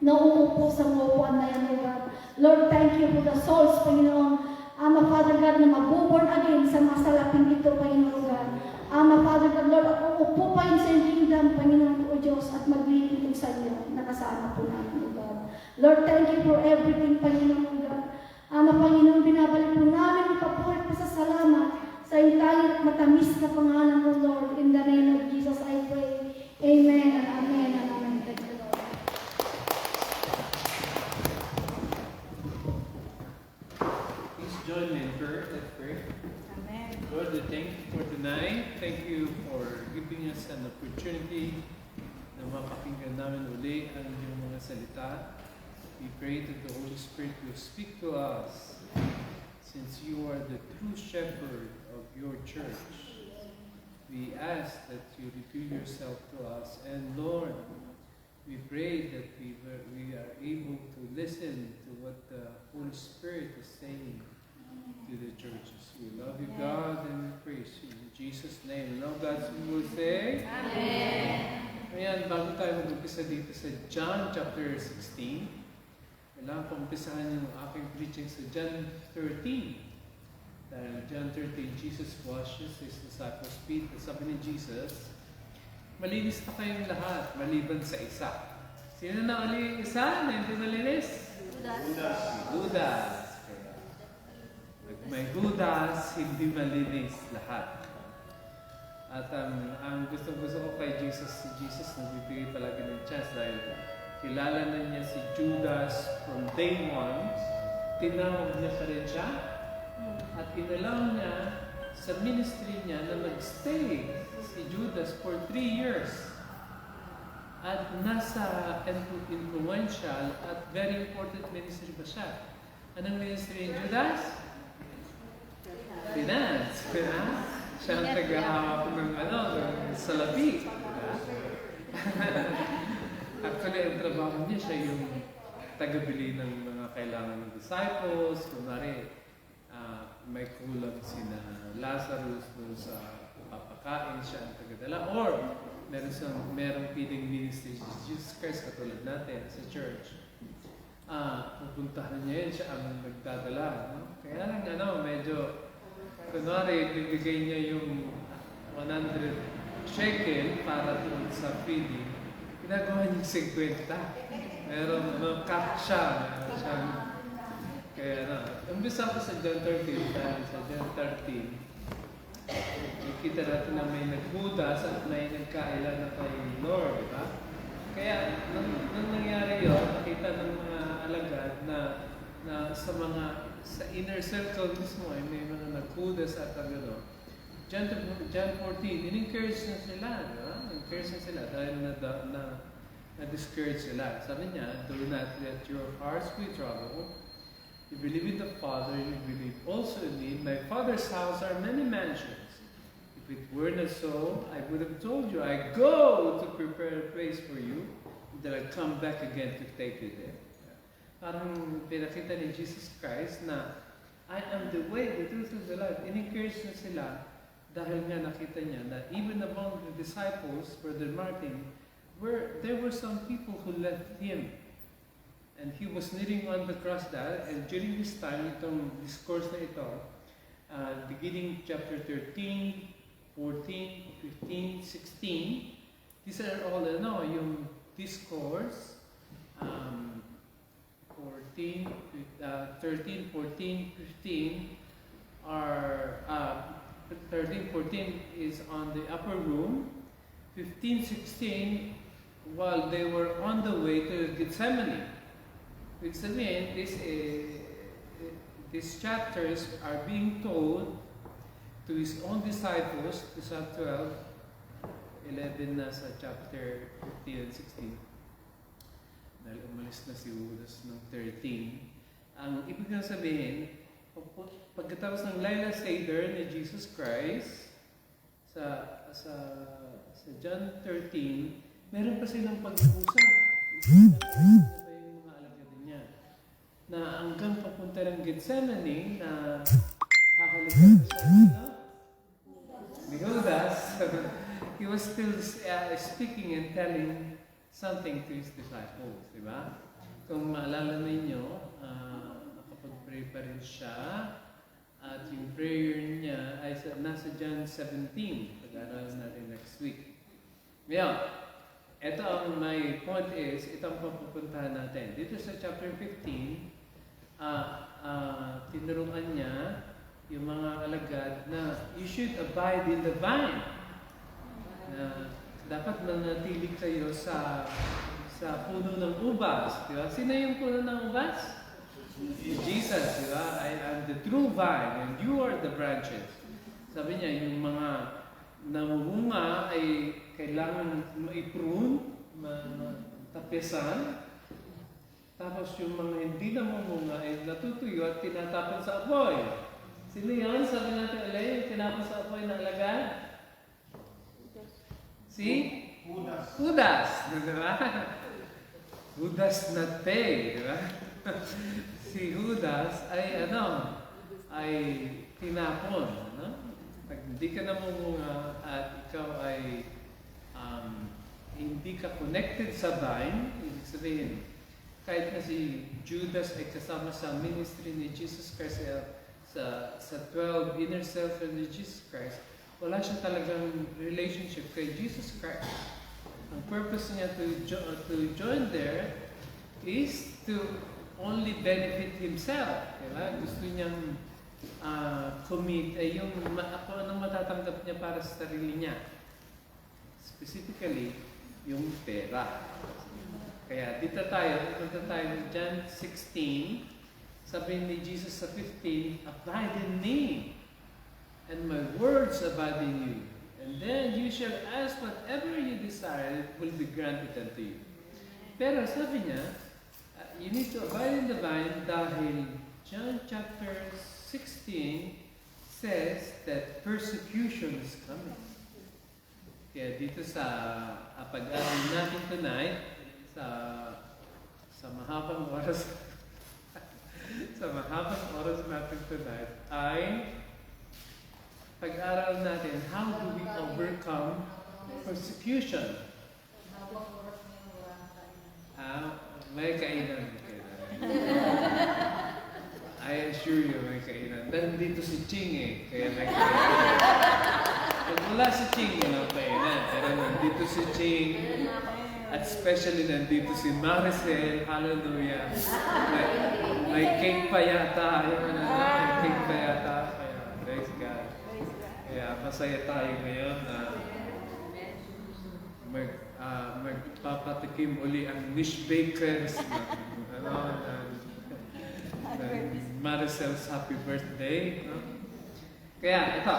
na uupo sa mga upuan na yan, O God. Lord, thank you for the souls, Panginoon. Ama, Father God, na mag-born again sa mga salapin ito, Panginoon God. Ama, Father God, Lord, at uupo pa yun sa iyong kingdom, Panginoon o Diyos, at maglilingkod sa iyo, nakasama po namin, O God. Lord, thank you for everything, Panginoon o God. Ama, Panginoon, binabalik po namin ang papurit na sa salamat sa iyong tanging at matamis na pangalan mo, Lord. In the name of Jesus, I pray. Amen and amen and amen. Thank you, Lord. Please join me in prayer. Let's pray. Amen. Lord, we thank you for tonight. Thank you for giving us an opportunity na mapakinggan namin uli ang iyong mga salita. We pray that the Holy Spirit will speak to us since you are the true shepherd of your church. We ask that you reveal yourself to us. And Lord, We pray that we are able to listen to what the Holy Spirit is saying to the churches. We love you, God, and we praise you. In Jesus' name. Now God's people will say, Amen. Ayan, bago tayo mag-umpisa dito sa John chapter 16, kailangan ko umpisahan yung aking preaching sa John 13. Dahil John 13, Jesus washes his disciples' feet. Sabi ni Jesus, malinis na kayong lahat, maliban sa isa. Sino na uli yung isa na hindi malinis? Judas. May Judas, hindi malinis lahat. At ang gusto ko kay Jesus, si Jesus nagbibigay palagi ng chance dahil kilala na niya si Judas from day one. Tinawag niya pa rin siya at inalaw niya sa ministry niya na mag-stay si Judas for 3 years. At nasa influential at very important ministry ba siya? Anong ministry ni Judas? Finance. Siya ang tagahawak ng ng salapi. Actually, ang trabaho niya, siya yung tagabili ng mga kailangan ng disciples. Kunwari, may kulang sina Lazarus doon sa papakain, siya ang tagadala. Or, merong feeding ministry si Jesus Christ katulad natin sa church. Pupuntahan niya yun, siya ang nagdadala. No? Kaya lang, medyo, kunwari, bibigay niya yung 100 shekel para doon sa feeding, ginagawa niya 50. Meron, cut siya. Kaya umpisa ko sa John 13, dahil sa John 13, nakita natin na may nagbudas at may nagkaila na kay Lord, di ba? Kaya, nung nangyari yun, nakita ng mga alagad na sa inner circle mismo ay may mga nagbudas at John 14, in-encourage na sila, di ba? In-encourage na sila dahil na-discourage sila. Sabi niya, do not let your hearts be troubled. You believe in the Father, you believe also in me. My Father's house are many mansions. If it were not so, I would have told you, I go to prepare a place for you, that I come back again to take you there. Parang pinakita ni Jesus Christ na I am the way, the truth, and the life. In-encourage na sila dahil nga nakita niya na even among the disciples, Brother Martin, there were some people who left him. And he was kneeling on the cross there, and during this time, itong discourse na ito, beginning chapter 13, 14, 15, 16, these are all, yung discourse, 13, 14, 15 are, 13, 14 is on the upper room, 15, 16, while they were on the way to Gethsemane. Which means these chapters are being told to his own disciples, to sa 12, 11 na sa chapter 15 and 16. Dahil umalis na si Judas ng 13. Ang ibig na sabihin, pagkatapos ng Laila Seder ni Jesus Christ, sa John 13, meron pa silang pag-uusap. Na hanggang papunta ng Gethsemane na kakalikan siya ni Judas, he was still speaking and telling something to his disciples, di ba? Kung maalala ninyo, nakapag-pray pa rin siya at yung prayer niya ay nasa John 17, pag-aaralan natin next week. Ngayon, ito ang my point is, ito ang papupuntahan natin. Dito sa chapter 15, tinuruan niya yung mga alagad na you should abide in the vine. Na dapat manatili kayo sa puno ng ubas. Di ba? Sino yung puno ng ubas? Jesus, di ba? I am the true vine and you are the branches. Sabi niya, yung mga namumunga ay kailangan ma-prune, matapisan. Tapos yung mga hindi namumunga ay natutuyo at tinatapon sa apoy. Sino yun? Sabi natin ulit, yung tinapon sa apoy na alagad? Si? Judas. Diba? who does not pay, di ba? Si Judas ay ay tinapon, Pag hindi ka namunga at ikaw ay hindi ka connected sa vine, ibig sabihin, kahit na si Judas ay kasama sa ministry ni Jesus Christ, sa 12 inner circle ni Jesus Christ, wala siya talagang relationship kay Jesus Christ. Ang purpose niya to join there is to only benefit himself. Diba? Gusto niyang commit ay yung anong matatanggap niya para sa sarili niya. Specifically, yung pera. Kaya punta tayo ng John 16, sabi ni Jesus sa 15, abide in me, and my words abide in you. And then you shall ask whatever you desire, it will be granted unto you. Pero sabi niya, you need to abide in the vine dahil John chapter 16 says that persecution is coming. Kaya dito sa pag-aaral natin tonight, sa mahabang oras natin tonight, ay pag-aaral natin how do we overcome persecution. May kainan. I assure you, may kainan. Dahil dito si Ching kaya may kainan. Pag wala si Ching, walang kainan. Pero nandito si Ching, at especially nandito si Maricel, hallelujah. May cake pa yata. May cake pa yata. Kaya, praise God. Kaya masaya tayo ngayon na magpapatikim uli ang Niche Bakers Maricel's happy birthday. Kaya ito,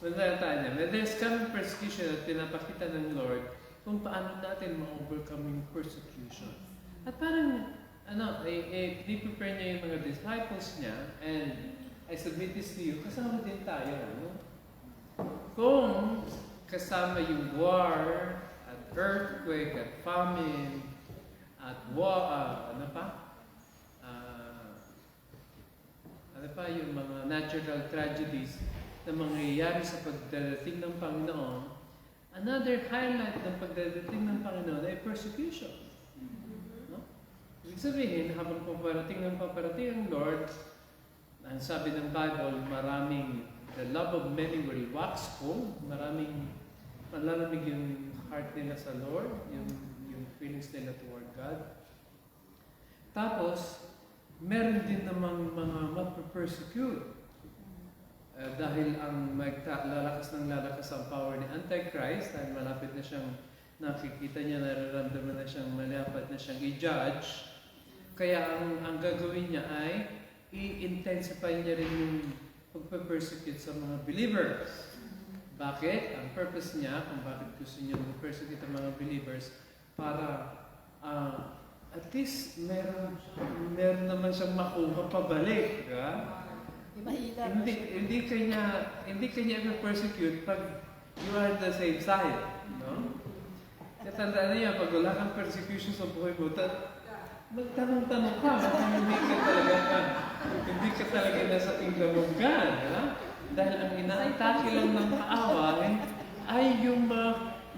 punta tayo niya. There's coming persecution at pinapakita ng Lord kung paano natin ma-overcome yung persecution. At parang, i-prepare niya yung mga disciples niya, and I submit this to you, kasama din tayo. Kung kasama yung war, at earthquake, at famine, at yung mga natural tragedies na mangyayari sa pagdadating ng Panginoon, another highlight ng pagdadating ng Panginoon ay persecution. Ibig sabihin, habang paparating ang Lord, ang sabi ng Bible, the love of many will wax cold, malalamig yung heart nila sa Lord, yung feelings nila toward God. Tapos, meron din namang mga mapapersecute. Dahil ang lalakas ang power ni Antichrist, dahil malapit na siyang nakikita niya, nararamdaman na siyang malapit na siyang i-judge. Kaya ang gagawin niya ay i-intensify niya rin yung pagpapersecute sa mga believers. Bakit? Ang purpose niya, kung bakit gusto niya mag-persecute ang mga believers, para at least meron naman siyang makuha pabalik, di ba? Hindi kanya i-persecute pag you are the same side, no? Natandaan niya, pag wala kang persecution sa buhay mo, magtanong-tanong ka, hindi ka talaga nasa kingdom of God, ha? Dahil ang inaatake lang ng kaaway ay yung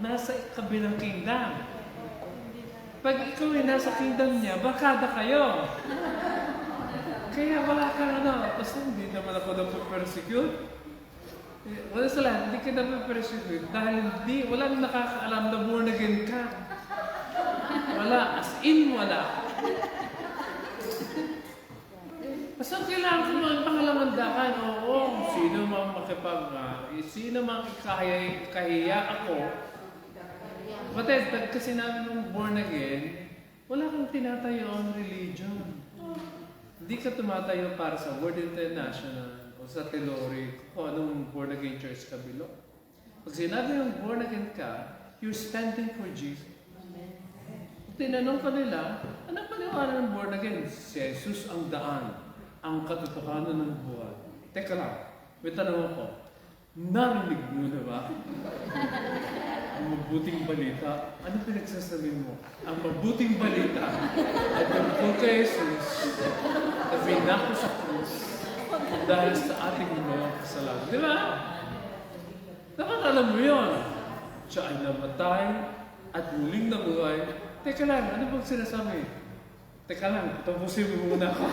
nasa kabilang kingdom. Pag ikaw ay nasa kingdom niya, bakada kayo. Kaya wala kang basta hindi naman ako na-persecute. Wala sa lahat, hindi ka na-persecute dahil walang nakakaalam na born again ka. Wala, as in wala. Basta kailangan ko mga pangalangandakan, sino mang ikahiya ako. But pagka sinabi mong born again, wala kang tinatayo ang religion. Hindi ka tumatayo para sa Word International o sa Telori o anong born again church ka bilo. Pag sinabi mong born again ka, you're standing for Jesus. Kung tinanong ka nila, anong paniwala ng born again? Si Jesus ang daan, ang katotohanan ng buhay. Teka lang, may tanong ako, narinig mo na ba? ang mabuting balita. Ano pinagsasabi mo? Ang mabuting balita ay tungkol kay Jesus na pinako sa krus dahil sa ating mga kasalanan. Di ba? Dapat alam mo yun. Siya ay namatay at muling nabuhay. Teka lang, ano bang sinasabi? Teka lang, tapusin mo muna ako.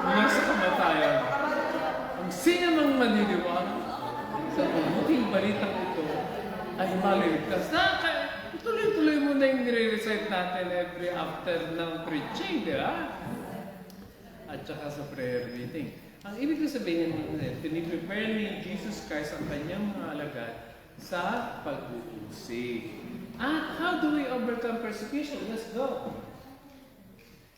Mula sa kamatayan. Ang sino mang maniniwala sa mabuting balitang ito ay maliligtas. Tuloy-tuloy mo na yung nire-recite natin every after ng preaching, di ba? At saka sa prayer meeting. Ang ibig ko sabihin natin, piniprepare ni Jesus Christ ang kanyang mga alagad sa pag-uusig. How do we overcome persecution? Let's go.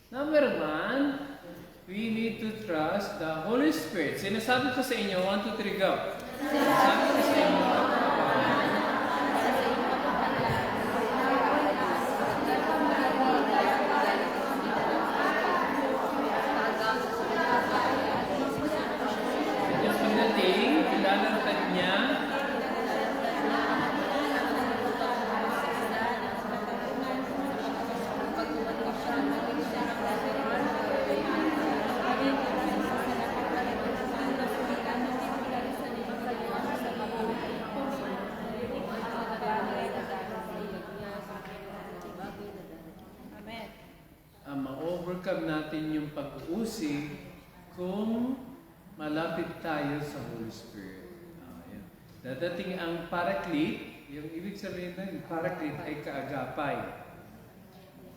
Number 1, we need to trust the Holy Spirit. Sinasabi ko sa inyo, 1, 2, 3, go. Sinasabi ko sa inyo, kanyang pagdating, ilalantad niya, ma-overcome natin yung pag-uusig kung malapit tayo sa Holy Spirit. Yan. Dadating ang Paraclete, yung ibig sabihin ng Paraclete ay kaagapay.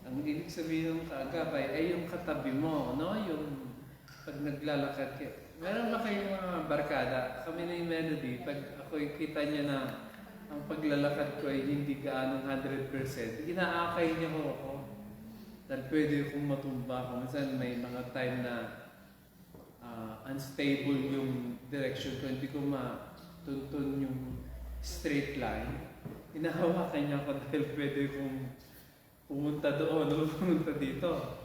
Ang ibig sabihin ng kaagapay ay yung katabi mo, no? Yung pag naglalakad kayo. Meron ba kayong mga barkada? Kami na yung Melody, pag ako'y kita niya na ang paglalakad ko ay hindi gaano 100%, inaakay niya ho ako. Dahil pwede kong matumba ako. Minsan may mga time na unstable yung direction ko. Hindi ko matuntun yung straight line. Hinahawakan niya ako dahil pwede kong pumunta doon o pumunta dito.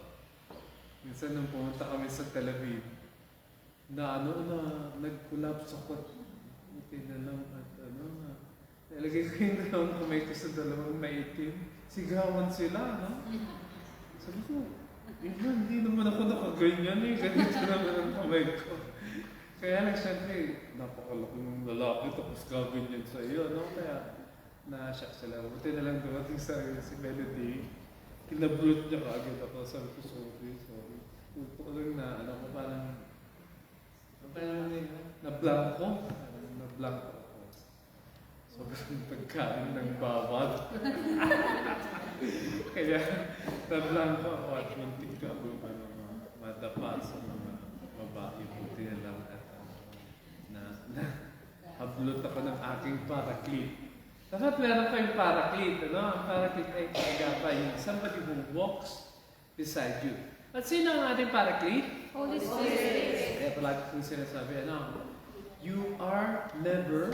Minsan nung pumunta kami sa Tel Aviv, nag-collapse ako. Okay na lang at nalagay ko yung dalawang kamay ko sa dalawang maitim. Sigawan sila, no? Sabi ko, hindi naman ako nakaganyan eh. Ganito naman ang kamay ko. Kaya lang siyempre, napakalaki ng lalaki tapos gaganyan sa iyo, no? Kaya na-shock sila. Buti na lang dumating sa si Melody. Kinablot niya kaagad ako. Sabi ko, sorry. Puto lang na, parang na-blanco. Na-blanco ako. Sobrang pagkain ng bawal. Kaya na-blanco ako at muntik ka ako madapa sa mga babae. Buti na lang at hablot ako ng aking Paraclete. Dapat meron kayong Paraclete, ano? Ang Paraclete ay kaagapay. Somebody who walks beside you. At sino ang ating Paraclete? Holy Spirit. Kaya palagi kong sinasabi, you are never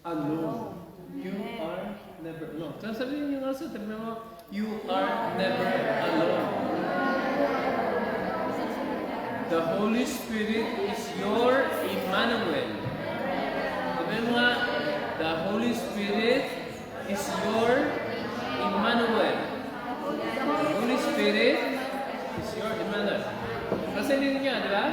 alone. You are never alone. So sabihin niyo nga sa tabi mo, you are never alone. The Holy Spirit is your Emmanuel. Sabihin mo nga, the Holy Spirit is your Emmanuel. The Holy Spirit is your Emmanuel. Kasi ninyo, di ba?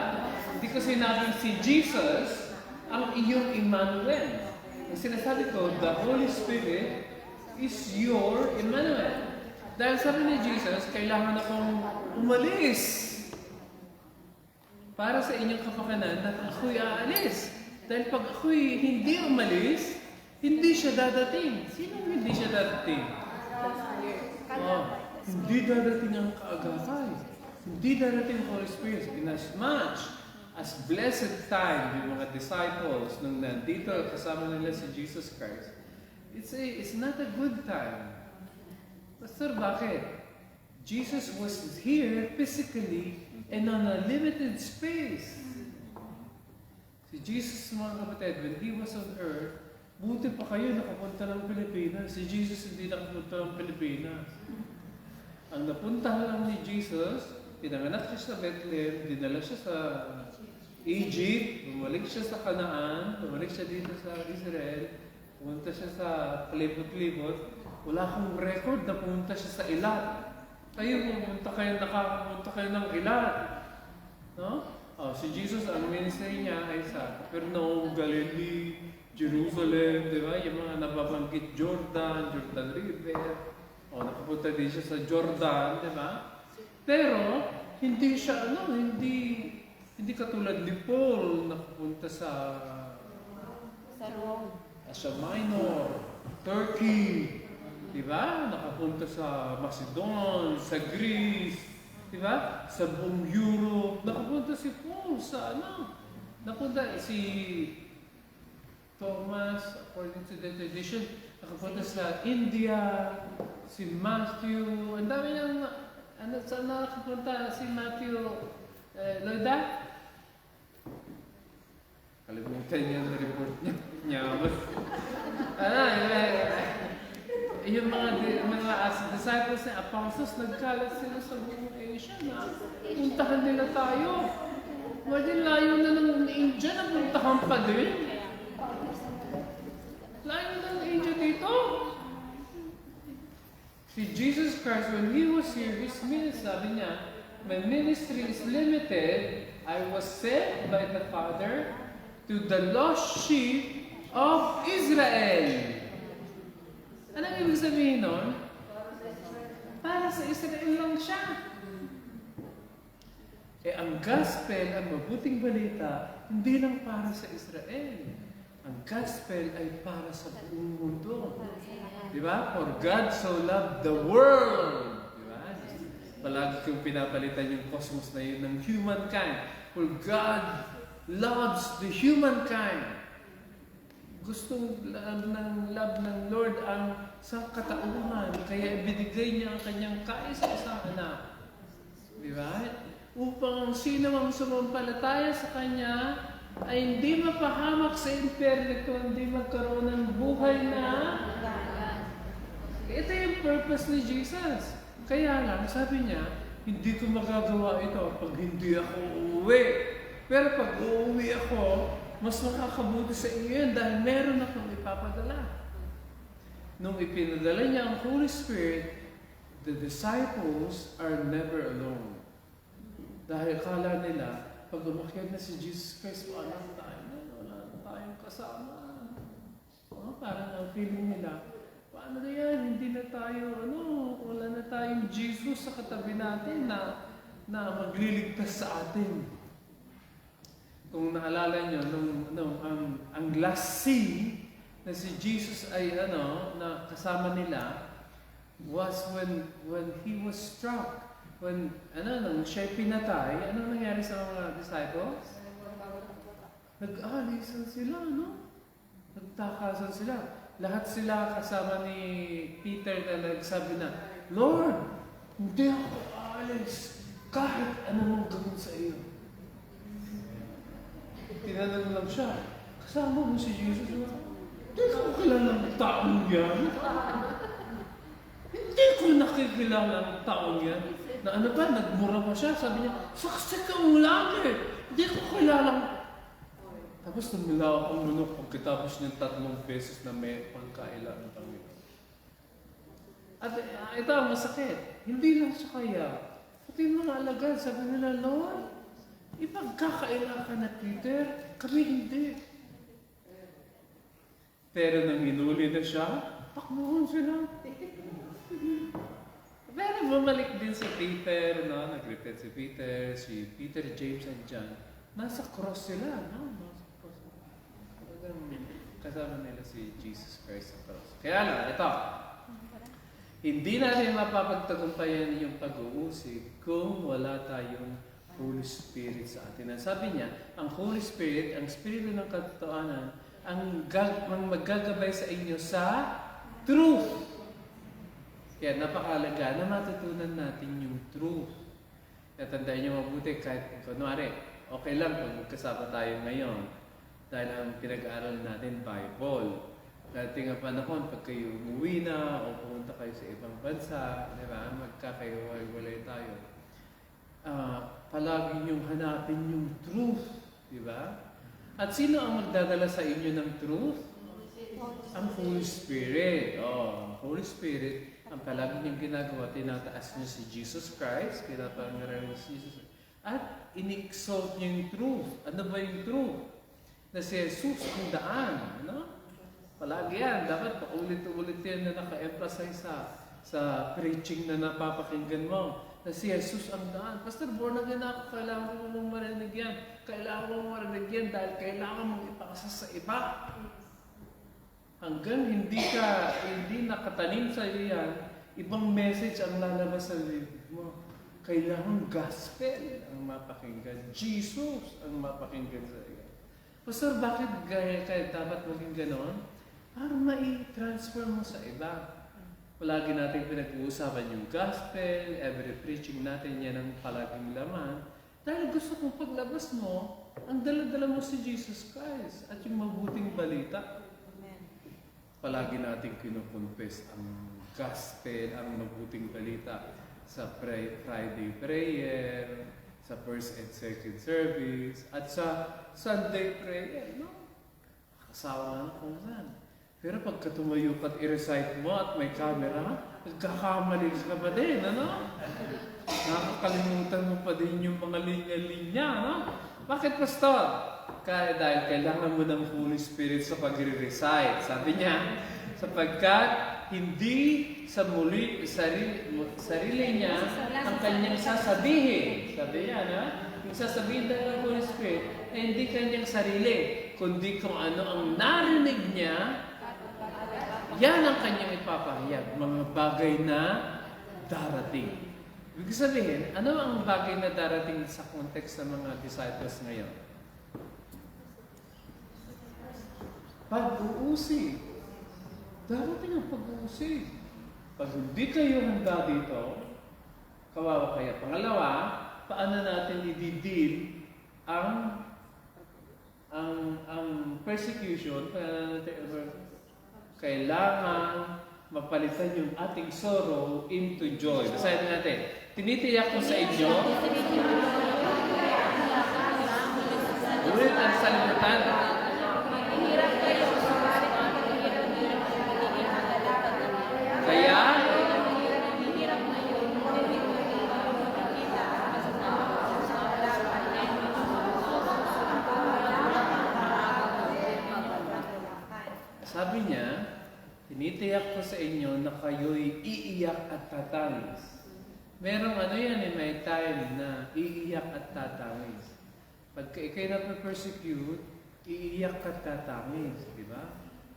Hindi ko sinabing si Jesus ang iyong Emmanuel. Ang sinasabi ko, the Holy Spirit is your Emmanuel. Dahil sabi ni Jesus, kailangan akong umalis para sa inyong kapakanan at ako'y aalis. Dahil pag ako'y hindi umalis, hindi siya dadating. Sino hindi siya dadating? Hindi dadating ang kaagapay. Hindi darating ang Holy Spirit. In as much as blessed time yung mga disciples nung nandito kasama nila si Jesus Christ, it's not a good time. Pastor, bakit? Jesus was here physically and on a limited space. Si Jesus, mga kapatid, when He was on earth, buti pa kayo nakapunta ng Pilipinas. Si Jesus hindi nakapunta ng Pilipinas. Ang napuntahan lang ni Jesus, pinanganak siya sa Bethlehem, dinala siya sa Egypt, bumalik siya sa Canaan, bumalik siya dito sa Israel, Pumunta siya sa palibot-libot. Wala akong record na pumunta siya sa Ilat. Nakakapunta kayo ng Ilat. No? Si Jesus, ang ministry niya ay sa Capernaum, Galilee, Jerusalem, di ba? Yung mga nababanggit Jordan River. Nakapunta din siya sa Jordan, di ba? Pero, hindi siya, hindi katulad ni Paul, nakapunta sa Asia Minor, Turkey, di ba? Nakapunta sa Macedon, sa Greece, di ba? Sa buong Europe. Nakapunta si Paul sa Napunta si Thomas, according to the tradition, nakapunta sa India, si Matthew, ang dami niyang, saan nakapunta si Matthew, Loida? Kalimutan niya ang report niya. Yung mga disciples ni apostles, nagkalat sila sa buong Asia na puntahan nila tayo. Pwede layo na ng India na puntahan pa din. Layo na ng India dito. Si Jesus Christ, when He was here, His ministry, sabi niya, my ministry is limited. I was sent by the Father to the lost sheep of Israel. Anong ibig sabihin nun? Para sa Israel lang siya. Ang gospel, ang mabuting balita, hindi lang para sa Israel. Ang gospel ay para sa buong mundo. Di ba? For God so loved the world. Di ba? Palagi kong pinapalitan yung cosmos na yun ng humankind. For God loves the humankind. Gustong love ng Lord ang sa katauhan. Kaya ibinigay niya ang kanyang kaisa-isang anak. Di ba? Upang sino mang sumampalataya sa Kanya ay hindi mapahamak sa impyerno, kundi magkaroon ng buhay na. Ito yung purpose ni Jesus. Kaya lang, sabi niya, hindi ko magagawa ito pag hindi ako uuwi. Pero pag uuwi ako, mas makakabuti sa inyo yan dahil meron akong ipapadala. Nung ipinadala niya ang Holy Spirit, the disciples are never alone. Dahil kala nila, pag umakyat na si Jesus Christ, wala na tayong kasama. Parang ang feeling nila, paano na yan? Hindi na tayo, wala na tayong Jesus sa katabi natin na magliligtas sa atin. Kung naalala nyo, ang last scene na si Jesus ay na kasama nila was when he was struck. When nang siya'y pinatay, anong nangyari sa mga disciples? Nag-alisan sila, Nagtakasan sila. Lahat sila kasama ni Peter na nagsabi na, Lord, hindi ako aalis kahit anong gawin sa iyo. Tinanong lang siya, kasama mo si Jesus? Hindi ko kilala ng taong yan. Hindi ko nakikilala ng taong yan. Na nagmura pa siya. Sabi niya, saksi kang langit. Hindi ko kilala. Tapos numilaw ang manok pagkatapos niyang 3 beses na may pagkaila ng Panginoon. At ito ang masakit. Hindi lang siya kaya. Pati yung mga alagad, sabi nila, Lord, ipagkakaila ka na Peter, kami hindi. Pero nang inuli na siya, takbuhan sila. Pero bumalik din si Peter, nag-repent si Peter, James, and John. Nasa cross sila, Nasa cross. Kasama nila si Jesus Christ sa cross. Kaya lang, ito. Hindi natin mapapagtagumpayan yung pag-uusig kung wala tayong Holy Spirit sa atin. Sabi niya, ang Holy Spirit, ang Espiritu ng katotohanan, ang maggagabay sa inyo sa truth. Kaya napakalaga na matutunan natin yung truth. Kaya tandaan niyo mabuti kahit, kunwari, okay lang kung magkasama tayo ngayon dahil ang pinag-aaral natin Bible. Dating ang panahon, pag kayo umuwi na o pumunta kayo sa ibang bansa, di ba, magkakahiwalay tayo. Palagi niyong hanapin yung truth, di ba? At sino ang magdadala sa inyo ng truth? Ang Holy Spirit. Ang Holy Spirit, ang palagi niyang ginagawa, tinataas niya si Jesus Christ, pinapangaral niya si Jesus, at in-exalt niya yung truth. Ano ba yung truth? Na si Jesus ang daan. Ano? Palagi yan. Dapat paulit-ulit yan na naka-emphasize sa preaching na napapakinggan mo. Na si Jesus ang daan. Pastor, born again ako, kailangan mo mong marinig yan. Kailangan mo mong marinig yan dahil kailangan mong ipakasa sa iba. Hanggang hindi nakatanim sa iyo yan, ibang message ang lalabas sa bibig mo. Kailangan gospel ang mapakinggan. Jesus ang mapakinggan sa iyo. Pastor, bakit kaya dapat maging ganon? Para ma-transfer mo sa iba. Palagi natin pinag-uusapan yung gospel, every preaching natin yan ang palaging laman. Dahil gusto kong paglabas mo, ang dala-dala mo si Jesus Christ at yung mabuting balita. Palagi natin kinukonfess ang gospel, ang mabuting balita sa Friday prayer, sa first and second service, at sa Sunday prayer. No? Kasawa na kung saan. Pero pagka tumayo ka at i-recite mo at may camera, nagkakamali ka pa din, ano? Nakakalimutan mo pa din yung mga linya-linya, no? Bakit, Pastor? Dahil kailangan mo ng Holy Spirit sa pag-recite. Sabi niya, sapagkat hindi sa sarili niya ang kanyang sasabihin. Sabi niya, no? Yung sasabihin dahil ng Holy Spirit ay hindi kanyang sarili, kundi kung ano ang narinig niya, yan ang kanyang ipapahayag, mga bagay na darating. Ibig sabihin, ano ang bagay na darating sa context ng mga disciples ngayon? Pag-uusig. Darating ang pag-uusig. Pag hindi kayo handa dito, kawawa kaya. Pangalawa, paano natin i-deal ang persecution? Kailangan mapalitan yung ating sorrow into joy. Basahin natin. Tinitiyak ko sa inyo. Ulit ang salimutan. Kaya, sabi niya, tinitiyak ko sa inyo na kayo'y iiyak at tatangis. Merong may time na iiyak at tatangis. Pagka ikay na-persecute, iiyak at tatangis. Di ba?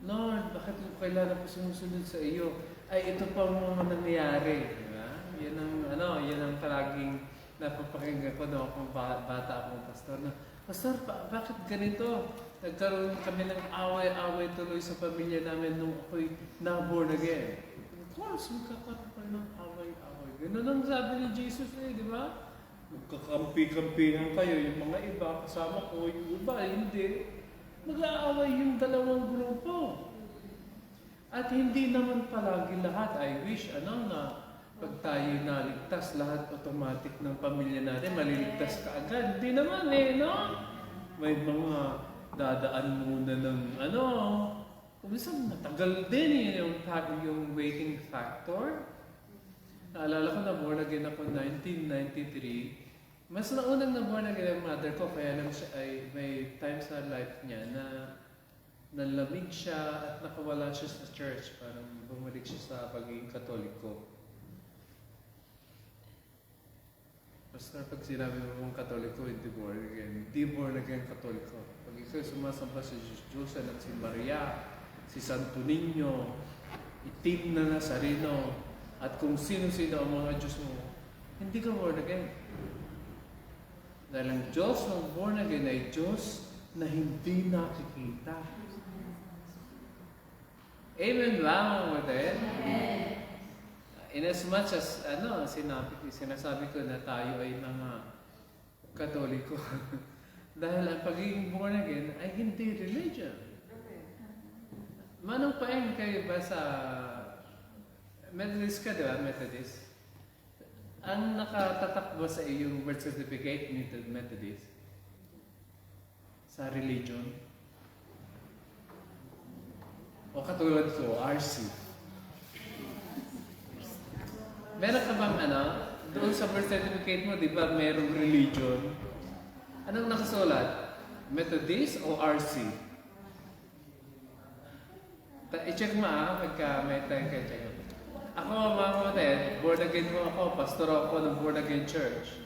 Lord, bakit kailangan ko sumusunod sa iyo? Ay, ito pa mga nangyayari. Di ba? Yan ang palaging napapakinggan ko na akong bata akong pastor na, Pastor, bakit ganito? Nagkaroon kami ng away-away tuloy sa pamilya namin nung ako'y na-born again. Of course, magkakaroon pa ng away-away. Ganun ang sabi ni Jesus di ba? Magkakampi-kampihan kayo, yung mga iba, kasama ko, yung iba, hindi. Mag-aaway yung dalawang grupo. At hindi naman palagi lahat. I wish, na pag tayo naligtas, lahat automatic ng pamilya natin, maliligtas ka agad. Hindi naman no? May mga dadaan muna ng minsan matagal din yung waiting factor. Naalala ko na born again ako 1993. Mas naunang na born again ang mother ko, kaya lang siya ay may time sa life niya na nalamig siya at nakawala siya sa church. Parang bumalik siya sa pagiging Katoliko. Basta pag sinabi mo mong Katoliko, hindi born again Katoliko. Pag ikaw sumasamba sa Diyos at si Maria, si Santo Niño, itim na Nazareno, at kung sino-sino ang mga Diyos mo, hindi ka born again. Dahil ang Diyos ng born again ay Diyos na hindi nakikita. Amen ba, mga kapatid? Amen. In as much as, sinasabi ko na tayo ay mga Katoliko. Dahil ang pagiging born again ay hindi religion. Manong paeng kayo ba sa Methodist ka, di ba? Methodist. Ang nakatatak ba sa iyong birth certificate, Methodist? Sa religion? O katulad ko, RC. Meron ka bang doon sa birth certificate mo, di ba merong religion? Anong nakasulat? Methodist o RC? I-check mo pagka may time kayo check. Ako, mga kapatid, born again mo ako, pastor ako ng born again church.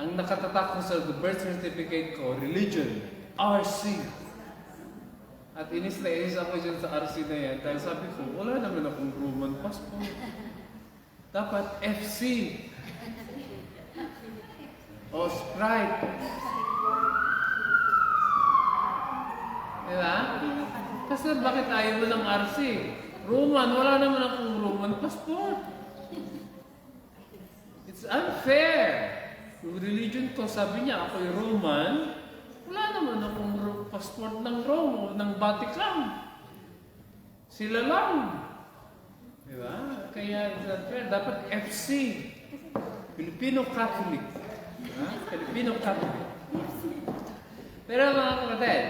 Ang nakatatak ko sa birth certificate ko, religion, RC. At inis na inis ako dyan sa RC na yan dahil sabi ko, wala naman akong Roman passport. Dapat FC. O Sprite. Diba? Kasi bakit ayaw mo ng RC? Roman, wala naman akong Roman passport. It's unfair. Yung religion ko, sabi niya, ako'y Roman, wala naman akong passport ng Rome o ng Vatican. Sila lang. Diba? Kaya it's unfair. Dapat FC. Filipino Catholic. Diba? Filipino Catholic. Pero mga kapatid,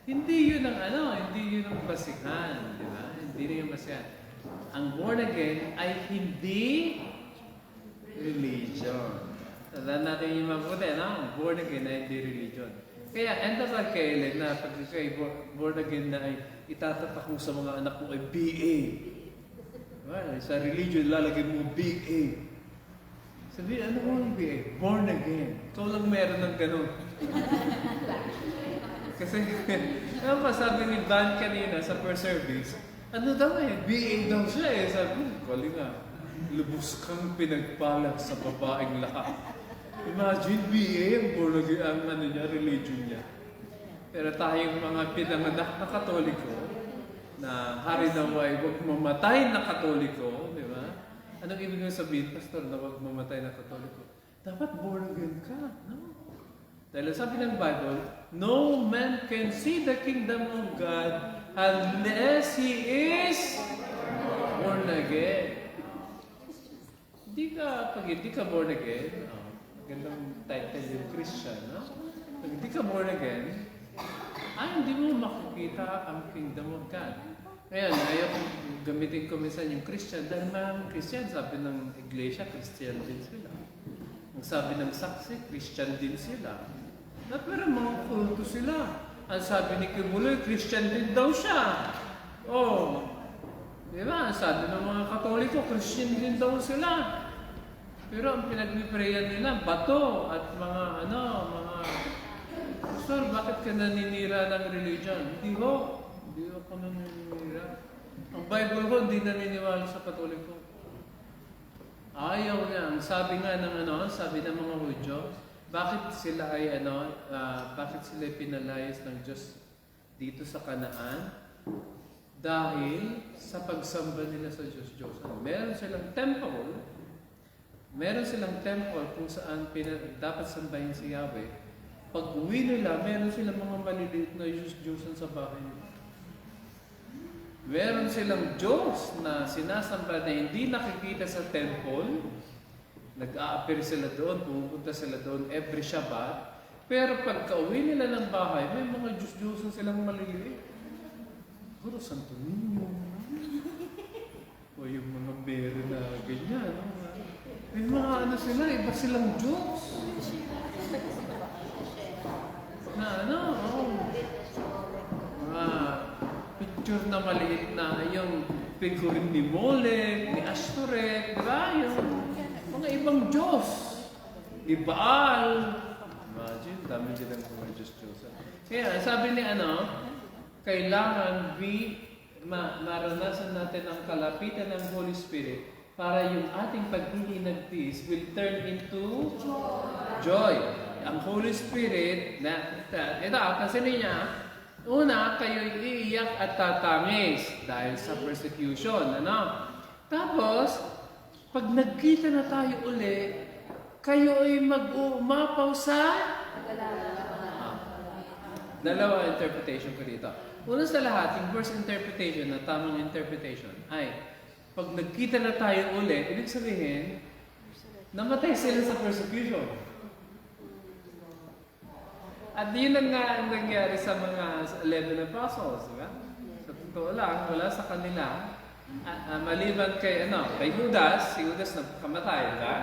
hindi yun ang basihan. Diba? Hindi rin yung basihan. Ang born again ay hindi religion. Tandaan natin yung mabuti, no? Born again na hindi religion. Kaya, enda sa kailan na pag kayo born again na ay itatatak mo sa mga anak mo ay BA. Well, sa religion, lalagay mo BA. Sabi, ano mo ang BA? Born again. Ikaw lang meron ng ganun. Kasi, ano pa sabi ni Van kanina sa first service, ano daw BA daw siya Sabi, kali nga, lubos kang pinagpalak sa babaeng lahat. Imagine, BA ang born again, ang religion niya. Pero tayong mga pinanganak na Katoliko, na hari naway, huwag mamatay na Katoliko, di ba? Anong ibig sabihin, Pastor, na huwag mamatay na Katoliko? Dapat born again ka, no? Dahil sabi ng Bible, no man can see the kingdom of God unless he is born again. Pag hindi ka born again, magandang title yung Christian, no? Pag hindi ka born again, hindi mo makikita ang kingdom of God. Ngayon, ayaw kong gamitin ko minsan yung Christian dahil maraming Christian, sabi ng iglesia, Christian din sila. Ang sabi ng saksi, Christian din sila. Pero mga kulto sila. Ang sabi ni Kimuloy, Christian din daw siya. Di ba? Ang sabi ng mga Katoliko, Christian din daw sila. Pero ang pinagpiprayan nila, bato at mga Pastor, bakit ka naninira ng religion? Hindi ako naninira. Ang Bible ko, hindi naniniwala sa Katoliko. Ayaw niya. Sabi nga ng sabi ng mga Hudyo, bakit sila pinalayas ng Diyos dito sa Kanaan? Dahil sa pagsamba nila sa Diyos-Diyosan. Meron silang temple kung saan dapat sambahin si Yahweh. Pag uwi nila, meron silang mga maliliit na Diyos-Diyosan sa bahay nila. Meron silang Diyos na sinasamba na hindi nakikita sa temple. Nag-a-appear sila doon, pumupunta sila doon every Shabbat. Pero pagka uwi nila ng bahay, may mga Diyos-Diyosan silang maliliit. Puro Santo Niño. O yung mga bere na ganyan. May mga sila, iba silang Diyos. Mga picture na maliit na yung figurin ni Molech, ni Ashtoreth, di ba? Yung mga ibang Diyos. Ni Baal. Imagine, dami silang mga Diyos-Diyosan. Kaya sabi ni kailangan maranasan natin ang kalapitan ng Holy Spirit para yung ating paghihinagtis will turn into joy. Ang Holy Spirit, ito, kasi niya, una, kayo iiyak at tatangis dahil sa persecution. Tapos, pag nagkita na tayo uli, kayo ay mag-umapaw sa dalawa interpretation ko dito. Una sa lahat, yung first interpretation na tamang interpretation ay pag nagkita na tayo uli, ibig sabihin, namatay sila sa persecution. At yun ang nangyari sa mga 11 apostles, diba? totoo lang, wala sa kanila. Maliban kay Judas, si Judas nagkamatay, diba?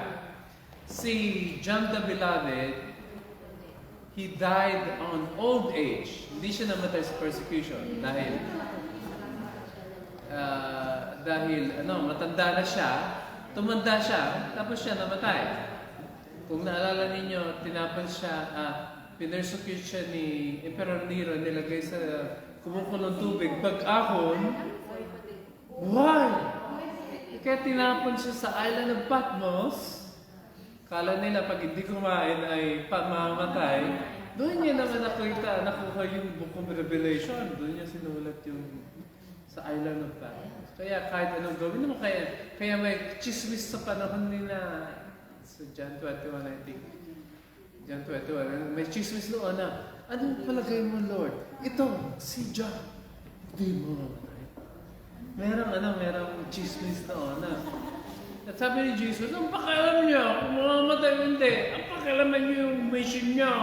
Si John the Beloved, he died on old age. Hindi siya namatay sa persecution dahil matanda na siya, tumanda siya, tapos siya namatay. Kung naalala ninyo, tinapon siya, pinersecute siya ni Emperor Nero, nilagay sa kumukulong tubig. Pag-ahon, buhay! Kaya tinapon siya sa island of Patmos. Kala nila pag hindi kumain ay mamamatay. Doon niya naman nakuha yung Book of Revelation. Doon niya sinulat yung sa island of Patmos. Kaya kahit anong gawin naman, kaya may chismis sa panahon nila. So John 21, I think. John 21, may chismis noon na, anong palagay mo, Lord? Ito, si John. Hindi mo mamatay. Merong chismis noon na. At sabi ni Jesus, ang pakialam niyo, kung mamamatay o hindi, ang pakialaman niyo yung mission niyo.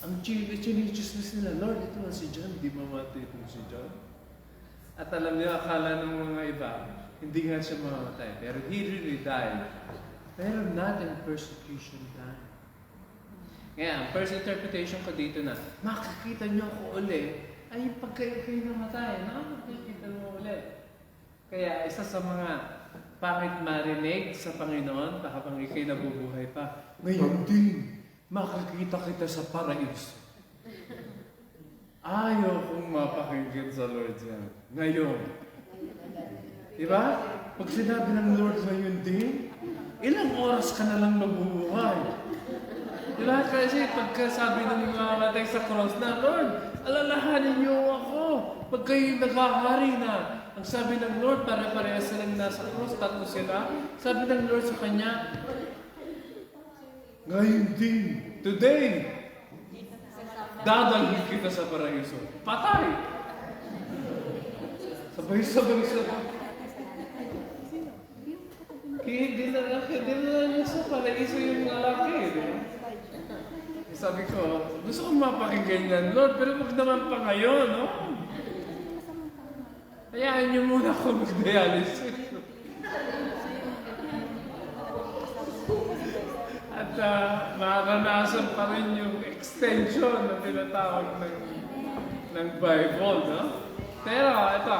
Ang chismis nila, Lord, ito na si John, hindi mamatay itong si John. At alam niyo, akala ng mga iba, hindi nga siya mamamatay. Pero he really died. Pero not in persecution time. Kaya, ang first interpretation ko dito na, makikita niyo ako uli, ay yung pagkayo namatay. Makikita mo uli. Kaya isa sa mga pangit marinig sa Panginoon, habang ikay nabubuhay pa, ngayon din, makikita kita sa paraiso. Ayaw kong mapakinggan sa Lord yan. Ngayon. Diba? Pag sinabi ng Lord ngayon din, ilang oras ka na lang mabubuhay. Diba? Kasi pagkasabi ng mga matay sa cross na, Lord, alalahanin niyo ako. Pag kayo naghahari na, ang sabi ng Lord, pare-parehas silang nasa cross, tatlo sila. Sabi ng Lord sa kanya, ngayon din, today, dadalhin kita sa paraiso. Patay! Sabay-sabay. Kaya dinala niya sa paraiso yung lalaki. Sabi ko, gusto kong mapakinggan yan, Lord, pero wag naman pa ngayon, no? Hayaan niyo muna ako mag-dialysis. At maranasan pa rin yung extension na tinatawag ng Bible, no? Pero ito,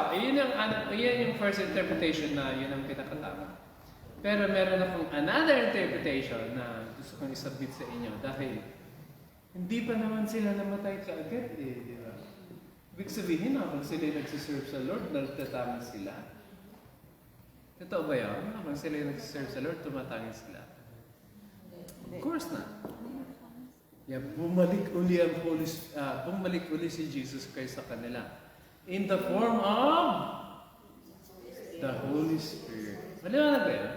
iyan yung first interpretation na yun ang pinakatama. Pero meron akong another interpretation na gusto kong isubmit sa inyo dahil hindi pa naman sila namatay kaagad di ba? Ibig sabihin habang sila nagsiserve sa Lord, nagtatama sila. Totoo ba yun? Habang sila nagsiserve sa Lord, tumatangin sila. Of course not. Yeah, bumalik uli si Jesus Christ sa kanila. In the form of the Holy Spirit. Maliwanag ba yun?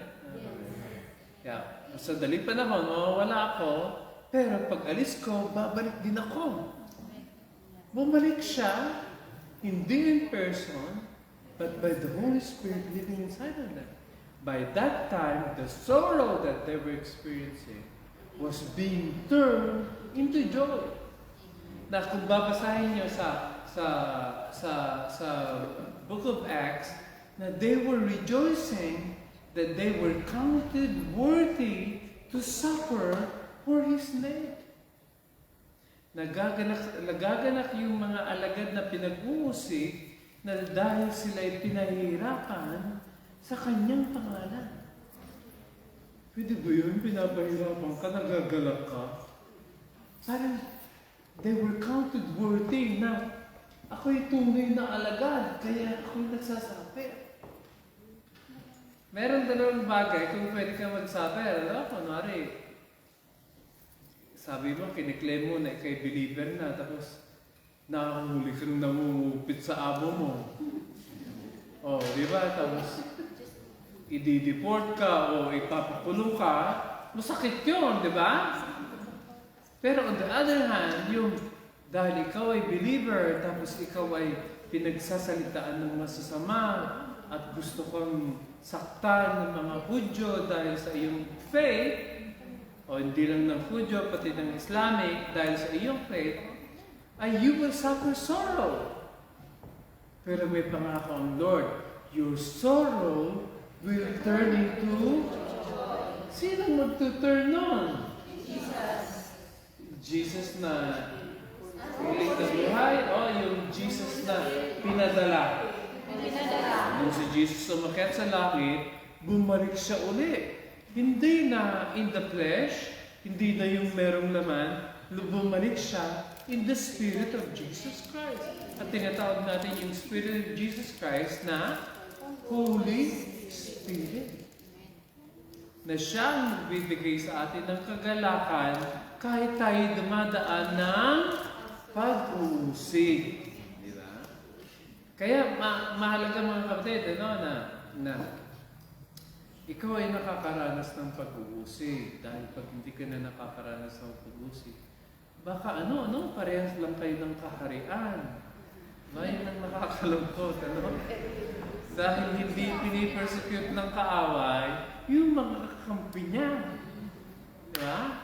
Yeah. Sa daling panahon, wala ako, pero pag alis ko, babalik din ako. Bumalik siya, hindi in person, but by the Holy Spirit living inside of them. By that time, the sorrow that they were experiencing was being turned into joy. Na kung babasahin niyo sa Book of Acts, na they were rejoicing that they were counted worthy to suffer for His name. Nagaganap yung mga alagad na pinag-uusig na dahil sila'y pinahihirapan sa Kanyang pangalan. Pwede ba yun? Pinapahirapan ka, nagagalak ka? Parang they were counted worthy na ako'y tunay na alagad, kaya ako'y nagsasabi. Meron dalawang bagay kung pwede ka magsabi. Kunwari, sabi mo, kiniklaim mo na ikay believer na, tapos nakahuli ka nung namumupit sa amo mo. Di ba? Tapos, i-deport ka o ipapakulong ka, masakit yun, di ba? Pero on the other hand, yung dahil ikaw ay believer, tapos ikaw ay pinagsasalitaan ng masasama, at gusto kang saktan ng mga Hudyo dahil sa iyong faith, o hindi lang ng Hudyo, pati ng Islamic, dahil sa iyong faith, ay you will suffer sorrow. Pero may pangako ang Lord, your sorrow will turn into... Sinong magtuturn nun? Jesus na ulit na buhay o yung Jesus na pinadala? Nung si Jesus sumakyat sa langit, bumalik siya uli. Hindi na in the flesh, hindi na yung merong laman, bumalik siya in the Spirit of Jesus Christ. At tinatawag natin yung Spirit of Jesus Christ na Holy Spirit. Na siyang nagbibigay sa atin ng kagalakan kahit tayo dumadaan ng pag-uusig. Di ba? Kaya mahalaga mga kapatid, na ikaw ay nakakaranas ng pag-uusig. Dahil pag hindi ka na nakakaranas ng pag-uusig, baka parehas lang kayo ng kaharian. Yun ang nakakalungkot, Dahil hindi pinipersecute ng kaaway yung mga kakampi niya. Diba?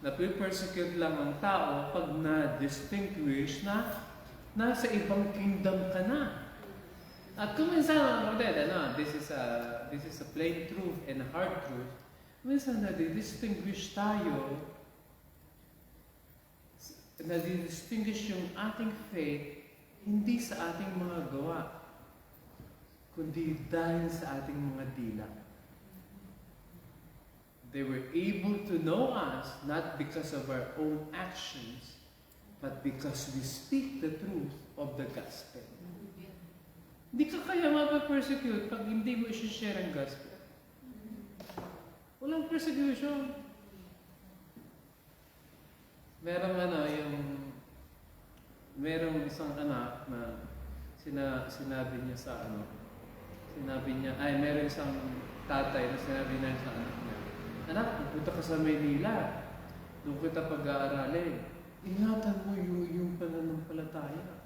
Napipersecute lang ang tao pag na-distinguish na nasa ibang kingdom ka na. At kung minsan, this is a plain truth and a hard truth. Minsan na-distinguish tayo, na-distinguish yung ating faith hindi sa ating mga gawa, kundi dahil sa ating mga dila. They were able to know us not because of our own actions, but because we speak the truth of the gospel. Hindi ka kaya mapapersecute pag hindi mo isi-share ang gospel. Walang persecution. Merong isang anak na sinabi niya meron isang tatay na sinabi niya sa anak niya, anak, pupunta ka sa Maynila. Doon kita pag-aaralin. Ingatan mo yung pananampalataya.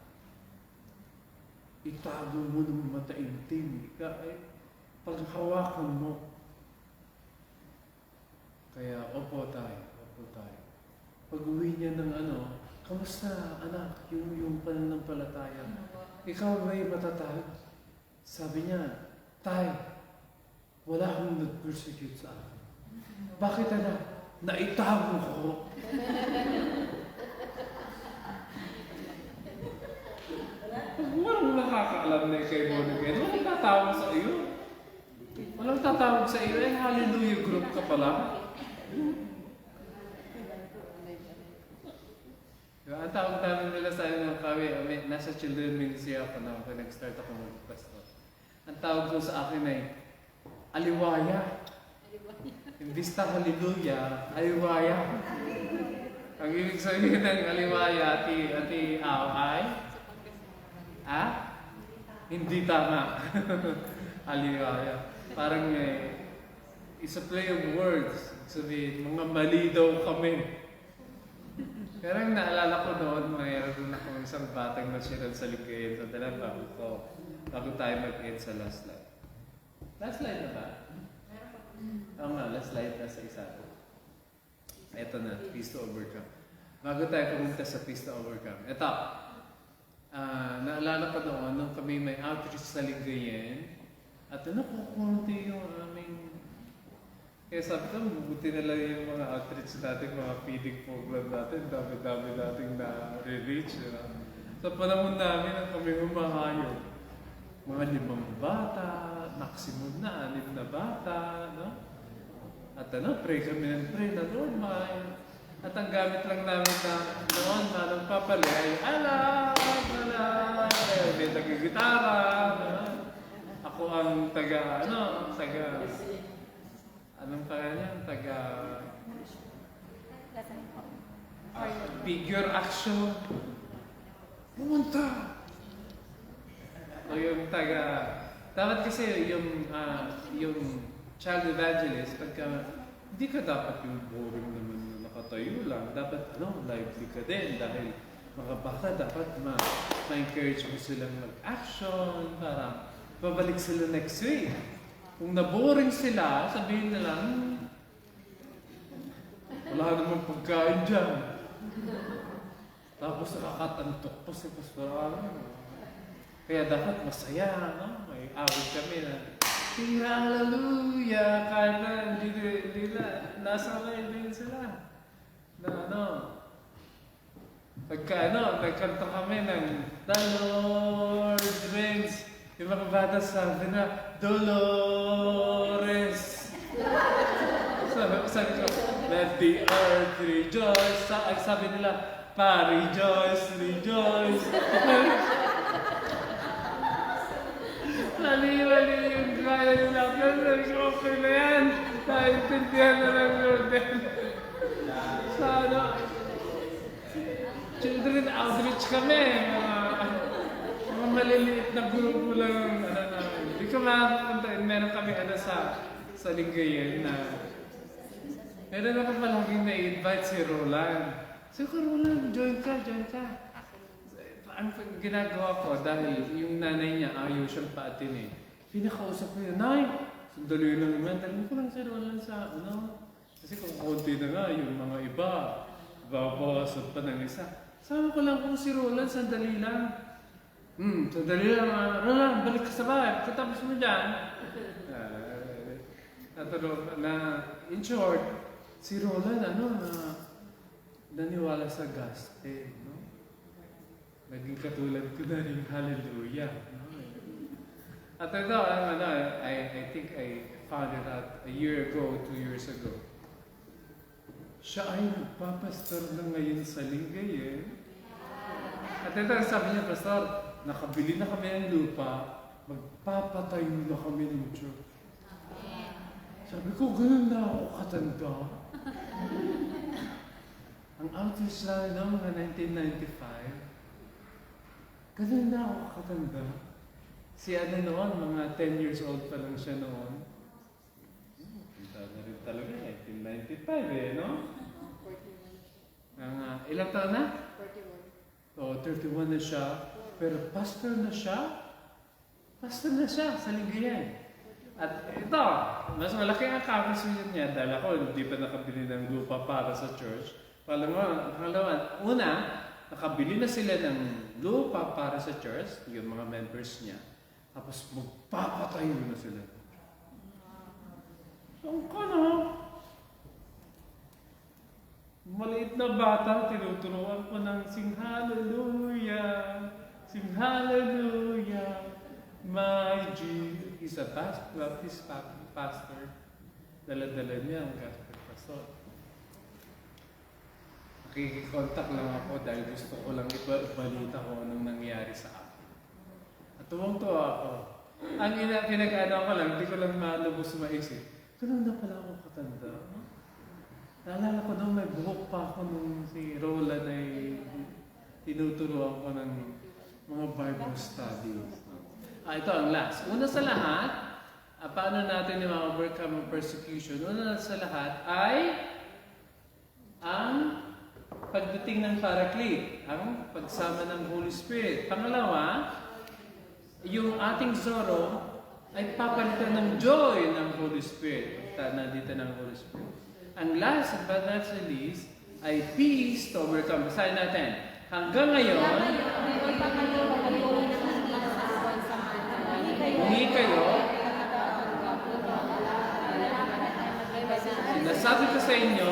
Itago mo ng mataimtim. Paghawakan mo. Kaya, opo tayo. Pag-uwi niya ng kamusta anak, yung pananampalataya? Ikaw ba'y matatag? Sabi niya, tay, wala akong nag-persecute sa akin. Bakit anak? Naitago ko. Pag walang nakakaalam na kay born again, walang tatawag sa iyo. Walang tatawag sa iyo, hallelujah group ka pala. Ang tawag namin nila sa ng kami, nasa children ministry ako na nag-start ako mag-pastor. Ang tawag ko sa akin ay, aliwaya. Imbis na hallelujah, aliwaya. Ang ibig sabihin ng aliwaya, ati ay? Hindi tama. Aliwaya. Parang it's a play of words. Sabihin, mga mali daw kami. Pero ang naalala ko noon, mayroon ako isang batang nasyadal sa Ligayen. So, bago tayo mag-end sa last slide. Last slide na ba? Oo nga, last slide na sa isa. Ito na, Peace to Overcome. Bago tayo pumunta sa Peace to Overcome. Ito, naalala ko noon, nung kami may outreach sa Ligayen, at kukunti yung aming... Kaya sabi ko, mabuti na lang yung mga outreach natin, mga feeding program natin, dami-dami natin na-reach. Sa panahon namin, ang kami humahayo. Mga 5 bata, maximum na 6 na bata, no? At pray kami ng pray na Lord, at ang gamit lang namin na noon, manang papali ay may nagigitara, no? Ako ang anong pangalan? Figure action. Pumunta. O yung dapat kasi yung child evangelist, hindi ka dapat yung boring naman na nakatayo lang. Dapat, lively ka din dahil mga bata dapat ma-encourage mo silang mag-action para babalik sila next week. Kung naboring sila, sabihin nila, wala namang pagkain dyan. Tapos nakakatantok pa si Pastor Alan. Kaya dapat masaya, no? May awit kami na, Sing hallelujah! Kahit na hindi na, nasa ngayon din sila. Na ano, pagka nagkanta kami ng The Lord reigns, yung mga bata sabi na, Dolores! sabi ko, let the earth rejoice. Sabi nila, pa-rejoice, rejoice. Mali yung gaya nila. Pero sabi ko, okay na yan. Naintindihan na ng Lord. Sa children outreach kami. Mga maliliit na grupo lang. Hindi ko makapunta. Meron kami sa Lingayen na meron ako palaging na-invite si Roland. Sabi ko, Roland, join ka. Ang ginagawa ko, dahil yung nanay niya ayaw siyang paatin eh. Pinakausap ko yun, Nay, sandali lang naman, dalhin ko lang si Roland sa Kasi kung konti na nga, yung mga iba, babawasan pa ng isa. Sama ko lang kung si Roland, sandali lang. Sandali lang, Roland, balik ka sa bahay, katapos mo dyan. In short, si Roland, naniwala sa gospel, no? Naging katulad ko na rin, hallelujah. No? At ito, I think I found it out a year ago, 2 years ago. Siya ay nagpapastor na ngayon sa Lingayen. At ito, sabi niya, Pastor, nakabili na kami ng lupa, magpapatayo na kami ng church. Sabi ko, ganun na ako katanda. Ang outreach namin mga 1995, ganun na ako katanda. Si noon, mga 10 years old pa lang siya noon. Kita na rin talaga, 1995 no? Ilang taon na? 41. Oo, 31 na siya. Pero pastor na siya. Pastor na siya sa Lingayen. At ito, mas malaki ang accomplishment niya dahil ako hindi pa nakabili ng lupa para sa church. Pangalawa, una, nakabili na sila ng lupa para sa church, yung mga members niya. Tapos magpapatayo na sila. So, maliit na bata, tinuturuan ko ng sing hallelujah, sing hallelujah. My Jesus is a Baptist pastor. Dala-dala niya ang gospel pastor. Nakikikontak lang ako dahil gusto ko lang ibalita ko anong nangyari sa akin. At tuwang-tuwa ako. Ang pinag-ano ko lang, hindi ko lang malubos maisip. Ganun na pala ako katanda. Naalala ko nung may buhok pa ako nung si Roland ay tinuturuan ko ng mga Bible studies. Ito ang last. Una sa lahat, paano natin ma-overcome ang persecution? Una sa lahat ay ang pagdating ng Paraclete, ang pagsama ng Holy Spirit. Pangalawa, yung ating sorrow ay papalitan ng joy ng Holy Spirit. Nandito ng Holy Spirit. Ang last but not least ay peace to overcome. Basahin natin. Hanggang ngayon, humingi kayo, nasabi ko sa inyo,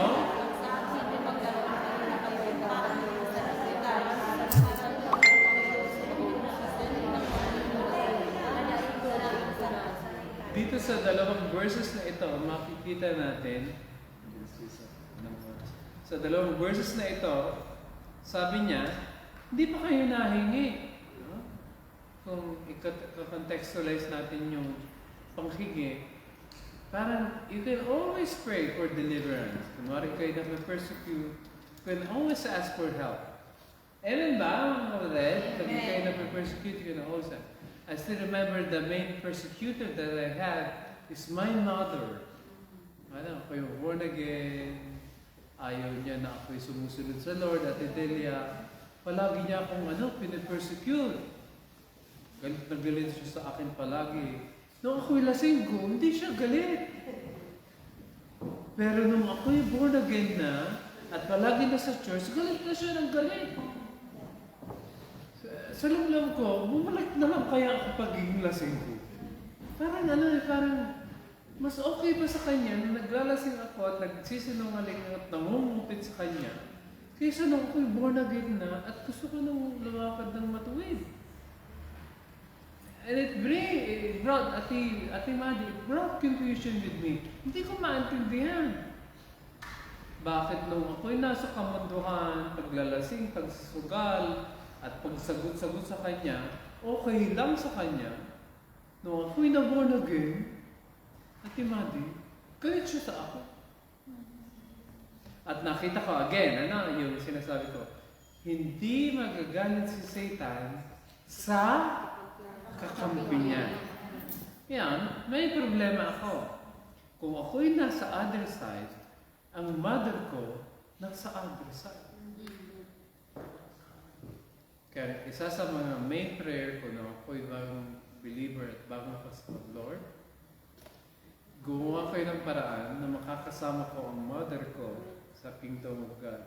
dito sa dalawang verses na ito, makikita natin, sa dalawang verses na ito, sabi niya, hindi pa kayo nahingi. Kung i-contextualize natin yung panghingi, parang you can always pray for deliverance. Kunwari kayo na-persecute, you can always ask for help. Amen ba? Pag kayo na-persecute, you can always ask. I still remember the main persecutor that I had is my mother. Ako yung born again, ayaw niya na ako'y sumusunod sa Lord, Ate Delia. Palagi niya akong pinipersecute. Galit na galit siya sa akin palagi. Nung ako'y lasinggo, hindi siya galit. Pero nung ako'y born again na, at palagi na sa church, galit na siya ng galit. sa lamlam ko, bumalik na lang kaya ako pagiging lasing ko. Parang mas okay pa sa kanya na naglalasing ako at nagsisinungaling at nangungupit sa kanya kaysa nung ako'y born again na at gusto ko nang lumakad ng matuwid. And it brought, Ate Maddie, it brought confusion with me. Hindi ko maintindihan. Bakit nung ako'y nasa kamunduhan, paglalasing, pagsusugal, at pagsagot-sagot sa kanya, okay lang sa kanya. Nung ako'y na-born again, Ate Maddie, galit siya sa ako. At nakita ko again, yung sinasabi ko, hindi magagalit si Satan sa kakampi niya. Yan, may problema ako. Kung ako'y nasa other side, ang mother ko nasa other side. Kaya isa sa mga main prayer ko na ako'y bagong believer at bagong pastor, Lord, gumawa kayo ng paraan na makakasama ko ang mother ko sa kingdom of God.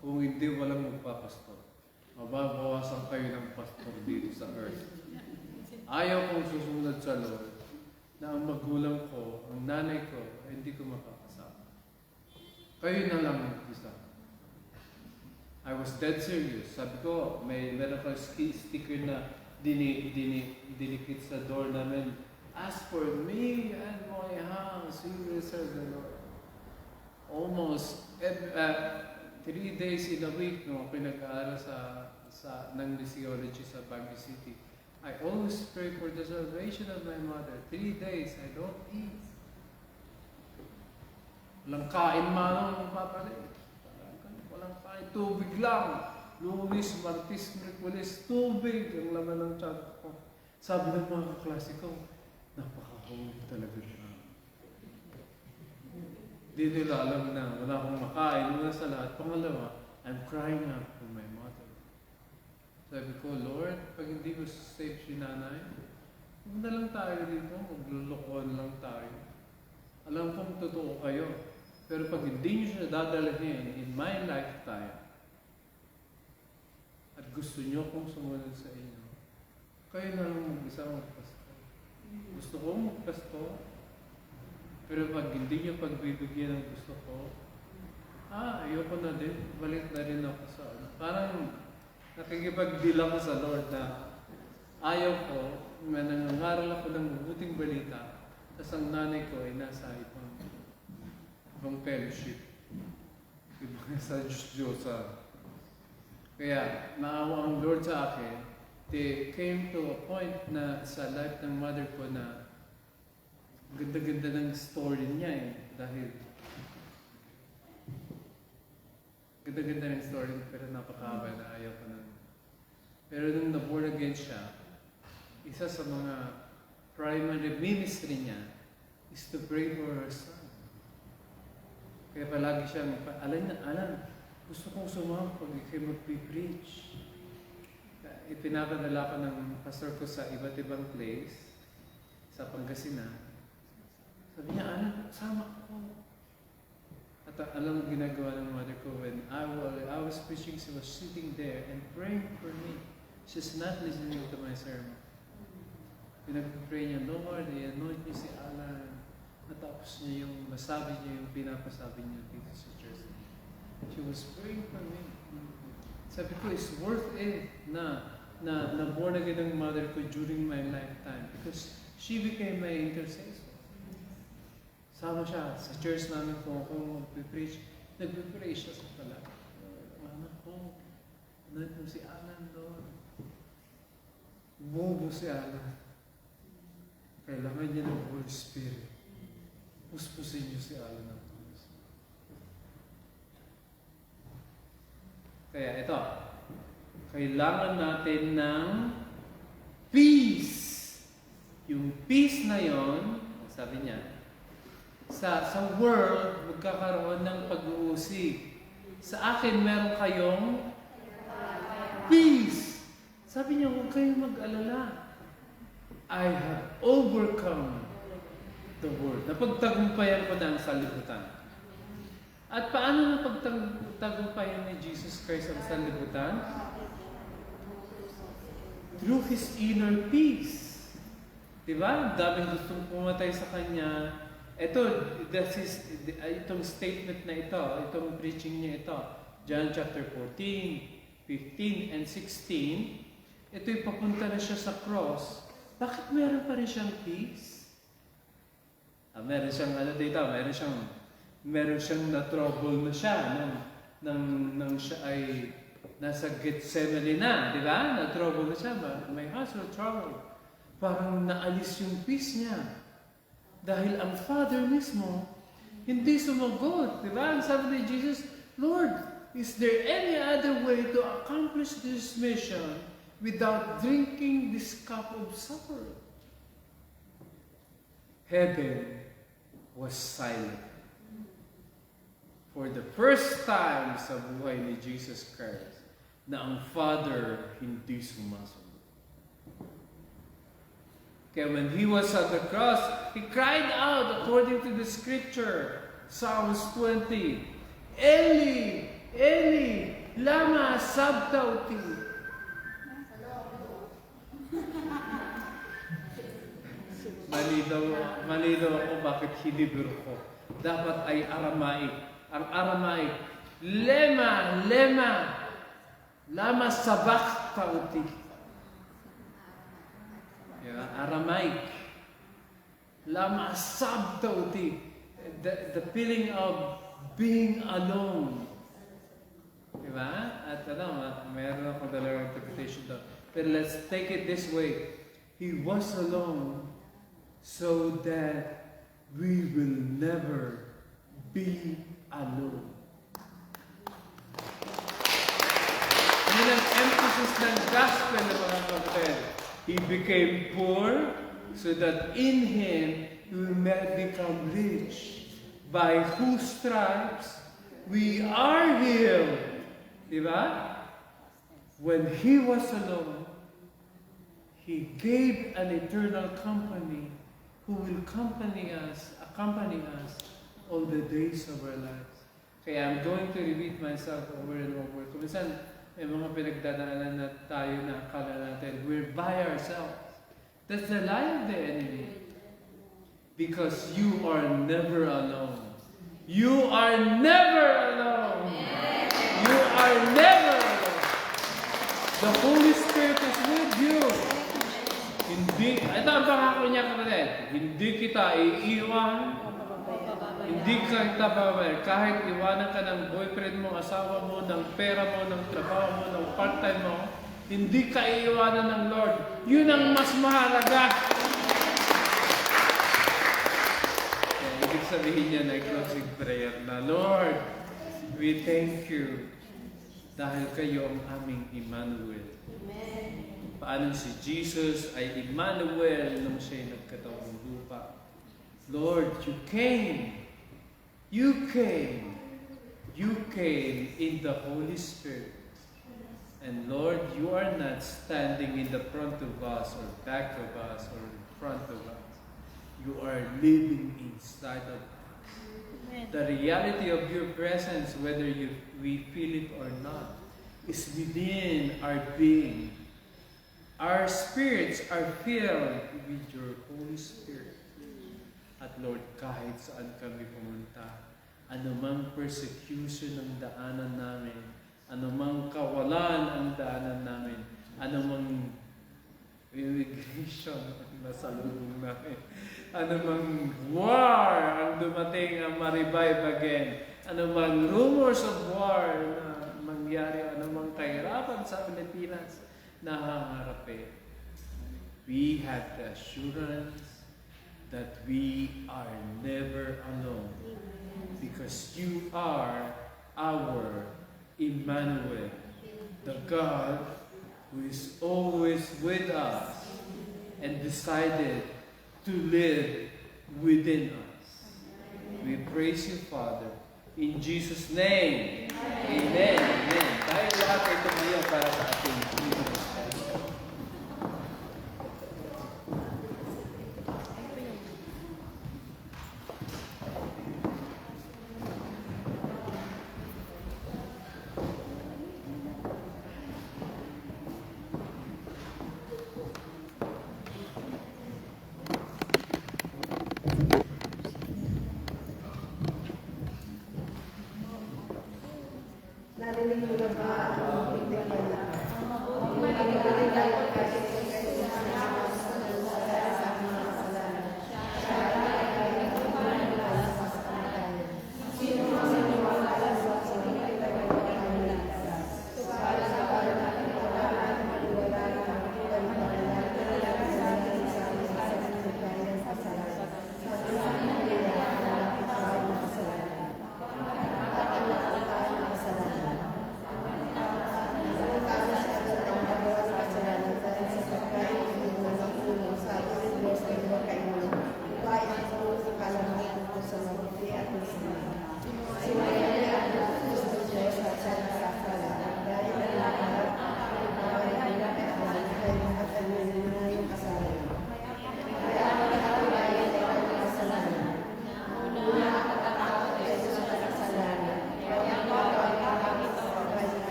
Kung hindi, walang magpapastor. Mababawasan kayo ng pastor dito sa earth. Ayaw kong susunod sa Lord na ang magulang ko, ang nanay ko, ay hindi ko makakasama. Kayo na lang mag-isa. I was dead serious. Sabi ko, meron ka sticker na dinikit sa door namin. As for me and my house, we will serve the Lord. Almost 3 days in a week nung pinag-aaral ng missiology sa Baguio City. I always pray for the salvation of my mother. 3 days, I don't eat. Walang kain man ng papalit. Walang kain, tubig lang. Lunes, Martes, Miyerkules, tubig ang laman ng tiyan ko. Sabi ng mga kaklase ko, napakahuli talaga siya. Di nila alam na wala akong makain. Una sa lahat. Pangalawa, I'm crying out for my mother. Sabi ko, Lord, pag hindi mo save si nanay, huwag na lang tayo dito. Maglulukuhan lang tayo. Alam kong totoo kayo. Pero pag hindi nyo siya dadalhin in my lifetime, at gusto nyo kong sumunod sa inyo, kayo na lang mag-isa magpasto. Gusto ko magpasto, pero pag hindi nyo pagbibigyan ng gusto ko, ayoko na din, balik na rin ako sa parang nakikipagbilang sa Lord na ayaw ko, nangangaral ako ng mabuting balita, tapos ang nanay ko ay nasa ibang fellowship. Ibang sa Diyos-Diyosa. Kaya, naawa ang Lord sa akin, they came to a point na sa life ng mother ko na ganda-ganda ng story niya dahil ganda-ganda ng story pero napakahaba na ayaw ko na. Pero nung na-born again siya, isa sa mga primary ministry niya is to pray for her son. Kaya palagi siyang, alam, gusto kong sumama pag kayo mag-preach. Ipinapadala ko ng pastor ko sa iba't ibang place, sa Pangasinan. Sabi niya, sama ko. At alam mo ginagawa ng mother ko when I was preaching, she was sitting there and praying for me. She's not listening to my sermon. Pinag-pray niya, Lord, i-anoint niyo si Alan. Natapos niya yung masabi niya yung pinapasabi niya dito sa church. She was praying for me. Sabi ko, it's worth it na born again ang mother ko during my lifetime because she became my intercessor. Sama siya sa church namin kung mag-preach. Nag-pray siya sa pala. Anak ko, anoint mo si Alan doon. Bobo si Alan. Kailangan niya ng Holy Spirit. Puspusin niyo si Alan ng Holy Spirit. Kaya ito, kailangan natin ng peace. Yung peace na yon, sabi niya, sa world, magkakaroon ng pag-uusig. Sa akin, meron kayong peace. Sabi niya, huwag kayong mag-alala. I have overcome the world. Napagtagumpayan ko na ang sanlibutan. At paano napagtagumpayan ni Jesus Christ ang sanlibutan? through His inner peace. Diba? Ang daming gustong pumatay sa Kanya. Itong statement na ito, itong preaching niya ito, John chapter 14, 15, and 16, ito'y papunta na siya sa cross. Bakit meron pa rin siyang peace? Meron siyang meron siyang na-trouble na siya nang siya ay nasa Gethsemane na, di ba? Na-trouble na siya. My heart's so troubled. Parang naalis yung peace niya. Dahil ang Father mismo, hindi sumagot. Di ba? Ang sabi ni Jesus, Lord, is there any other way to accomplish this mission without drinking this cup of suffering? Heaven was silent. For the first time sa buhay ni Jesus Christ, na ang Father hindi sumasunod. Kaya when He was at the cross, He cried out according to the scripture, Psalms 20, Eli, Eli, lama sabtauti. Malinaw ako bakit Hebrew ko. Dapat ay Aramaic. Ang Aramaic, lema, lama sabachthauti. Yeah, Aramaic, lama sabtauti. The feeling of being alone. Diba? At mayroon akong dalawang interpretation doon. But let's take it this way. He was alone so that we will never be alone. Yun ang emphasis ng gospel ng mga kapatid. He became poor so that in Him we may become rich. By whose stripes we are healed. Diba? When He was alone, He gave an eternal company who will accompany us all the days of our lives. Kaya I'm going to repeat myself over and over. Kung minsan, may mga pinagdadaanan na tayo na akala natin, we're by ourselves. That's the lie of the enemy. Because you are never alone. You are never alone. You are never alone. The Holy Spirit is with you. Ito ang pangako niya, kapatid. Hindi kita iiwan. Hindi ka itabawal. Kahit iwanan ka ng boyfriend mo, asawa mo, ng pera mo, ng trabaho mo, ng part-time mo, hindi ka iiwanan ng Lord. Yun ang mas mahalaga. Kaya ibig sabihin niya na closing prayer na, Lord, we thank you dahil kayo ang aming Emmanuel. Paano si Jesus ay Emmanuel nung siya'y nagkatawang lupa. Lord, you came in the Holy Spirit. And Lord, you are not standing in the front of us or back of us or in front of us. You are living inside of us. The reality of your presence, whether we feel it or not, is within our being. Our spirits are filled with your Holy Spirit. At Lord, kahit saan kami pumunta, anumang persecution ang daanan namin, anumang kawalan ang daanan namin, anumang immigration ang nasalubong namin, anumang war ang dumating ang ma-revive again, anumang rumors of war na mangyari, anumang kahirapan sa Pilipinas na haharapin, we have the assurance that we are never alone because you are our Emmanuel, the God who is always with us and decided to live within us. We praise you, Father. In Jesus' name, Amen. Amen. Tayo lahat ay tumayo para sa ating Pilipinas. galing mo na ba ang hindi ka na? Magaling tayo kasi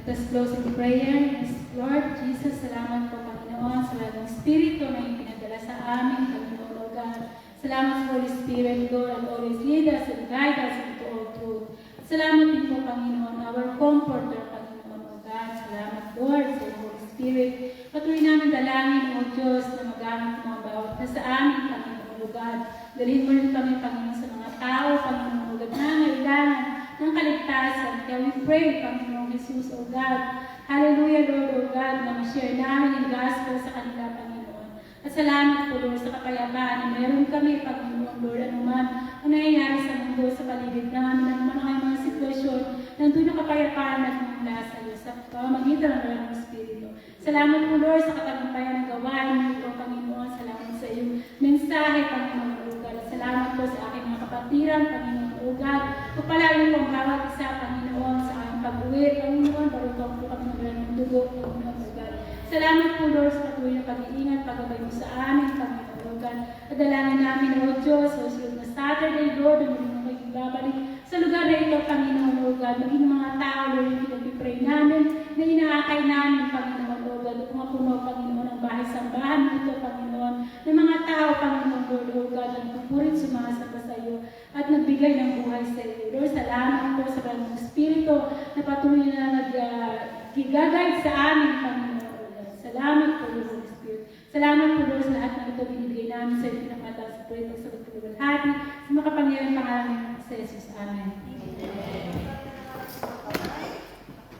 Let us close in prayer. Yes, Lord Jesus, salamat po Panginoon sa lahat ng Espiritu na ipinadala sa amin, Panginoon o God. Salamat sa Holy Spirit, Lord, and always lead us and guide us into all truth. Salamat din po Panginoon, our comforter, Panginoon o God. Salamat, Lord, sa Holy Spirit. Patuloy namin dalangin, O Diyos, na magamit mo ang bawat na sa amin, Panginoon o God. Dalhin mo rin kami, Panginoon, sa mga tao, Panginoon o God, na ngailangan ng kaligtasan. Kaya we pray, Panginoon Jesus, O God. Hallelujah, Lord, O God, na ma-share namin yung gospel sa kanila, Panginoon. At salamat po, Lord, sa kapayapaan na meron kami, Panginoon, Lord, anuman ang nangyayari sa mundo, sa paligid namin, anuman ang mga sitwasyon, nandun yung kapayapaan na mula sa iyo, sa pamamagitan ng Espiritu. Salamat po, Lord, sa katagumpayan ng gawain mo ito, Panginoon. Salamat sa iyong mensahe, Panginoon, O God. Salamat po sa aking mga kapatiran, Panginoon, O God. Pagpalain po ang bawat isa, Panginoon, sa aming pag-uwi, Panginoon, barutong po kami ng dugo, Panginoon, O God. Salamat po, Lord, sa patuloy na pag-iingat, paggabay mo sa amin, Panginoon, O God. Padalangin namin, O Diyos, sa susunod na Saturday, Lord, na muli mo kayo babalik sa lugar na ito, Panginoon, O God. Maging mga tao, Lord, yung pinag-pray namin, na inaakay namin, Panginoon, O God. At mapuno, Panginoon, ang bahay-sambahan mo ito, Panginoon, ng mga tao, Panginoon, Lord, O God, ang pupurit sumasamba sa iyo at nagbigay ng buhay sa iyo. Lord, salamat po sa kanyang Espiritu na patuloy na nag-guide sa amin, Panginoon, O God. Salamat po, Lord, Holy Spirit. Salamat po, Lord, sa lahat ng ito binibigay namin sa iyo, pinapataas sa proyekto sa pagkaluwalhati, sa makapangyarang pangalan sa Jesus. Amen.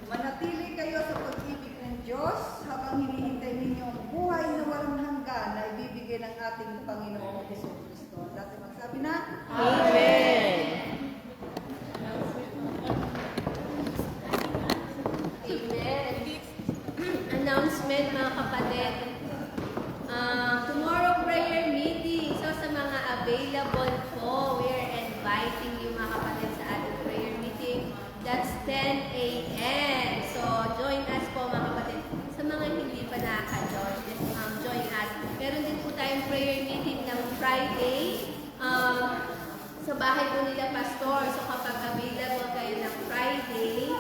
Manatili kayo sa pag-ibig ng Diyos habang hinihintay ninyo ang buhay na walang hanggan na ibibigay ng ating Panginoong Hesus Kristo. Dati magsabi na, Amen! Friday, sa bahay po nila Pastor. So kapag available kayo ng Friday,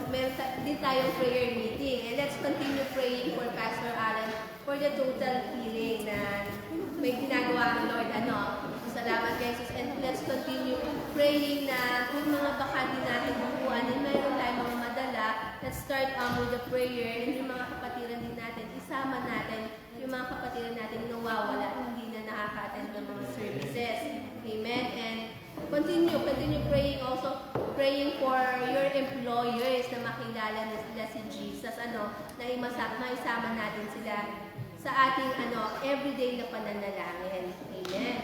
meron din tayong prayer meeting. And let's continue praying for Pastor Alan for the total healing na may ginagawa ang Lord. Salamat kay Jesus. And let's continue praying na kung mga baka din natin bukuan and mayroon tayong mga madala, let's start with the prayer. And yung mga kapatiran din natin, isama natin yung mga kapatiran natin nawawala, hindi na nakaka-attend ng mga services. Amen. And continue praying also, praying for your employers na makilala na sila si Jesus, na maisama natin sila sa ating everyday na pananalangin. Amen.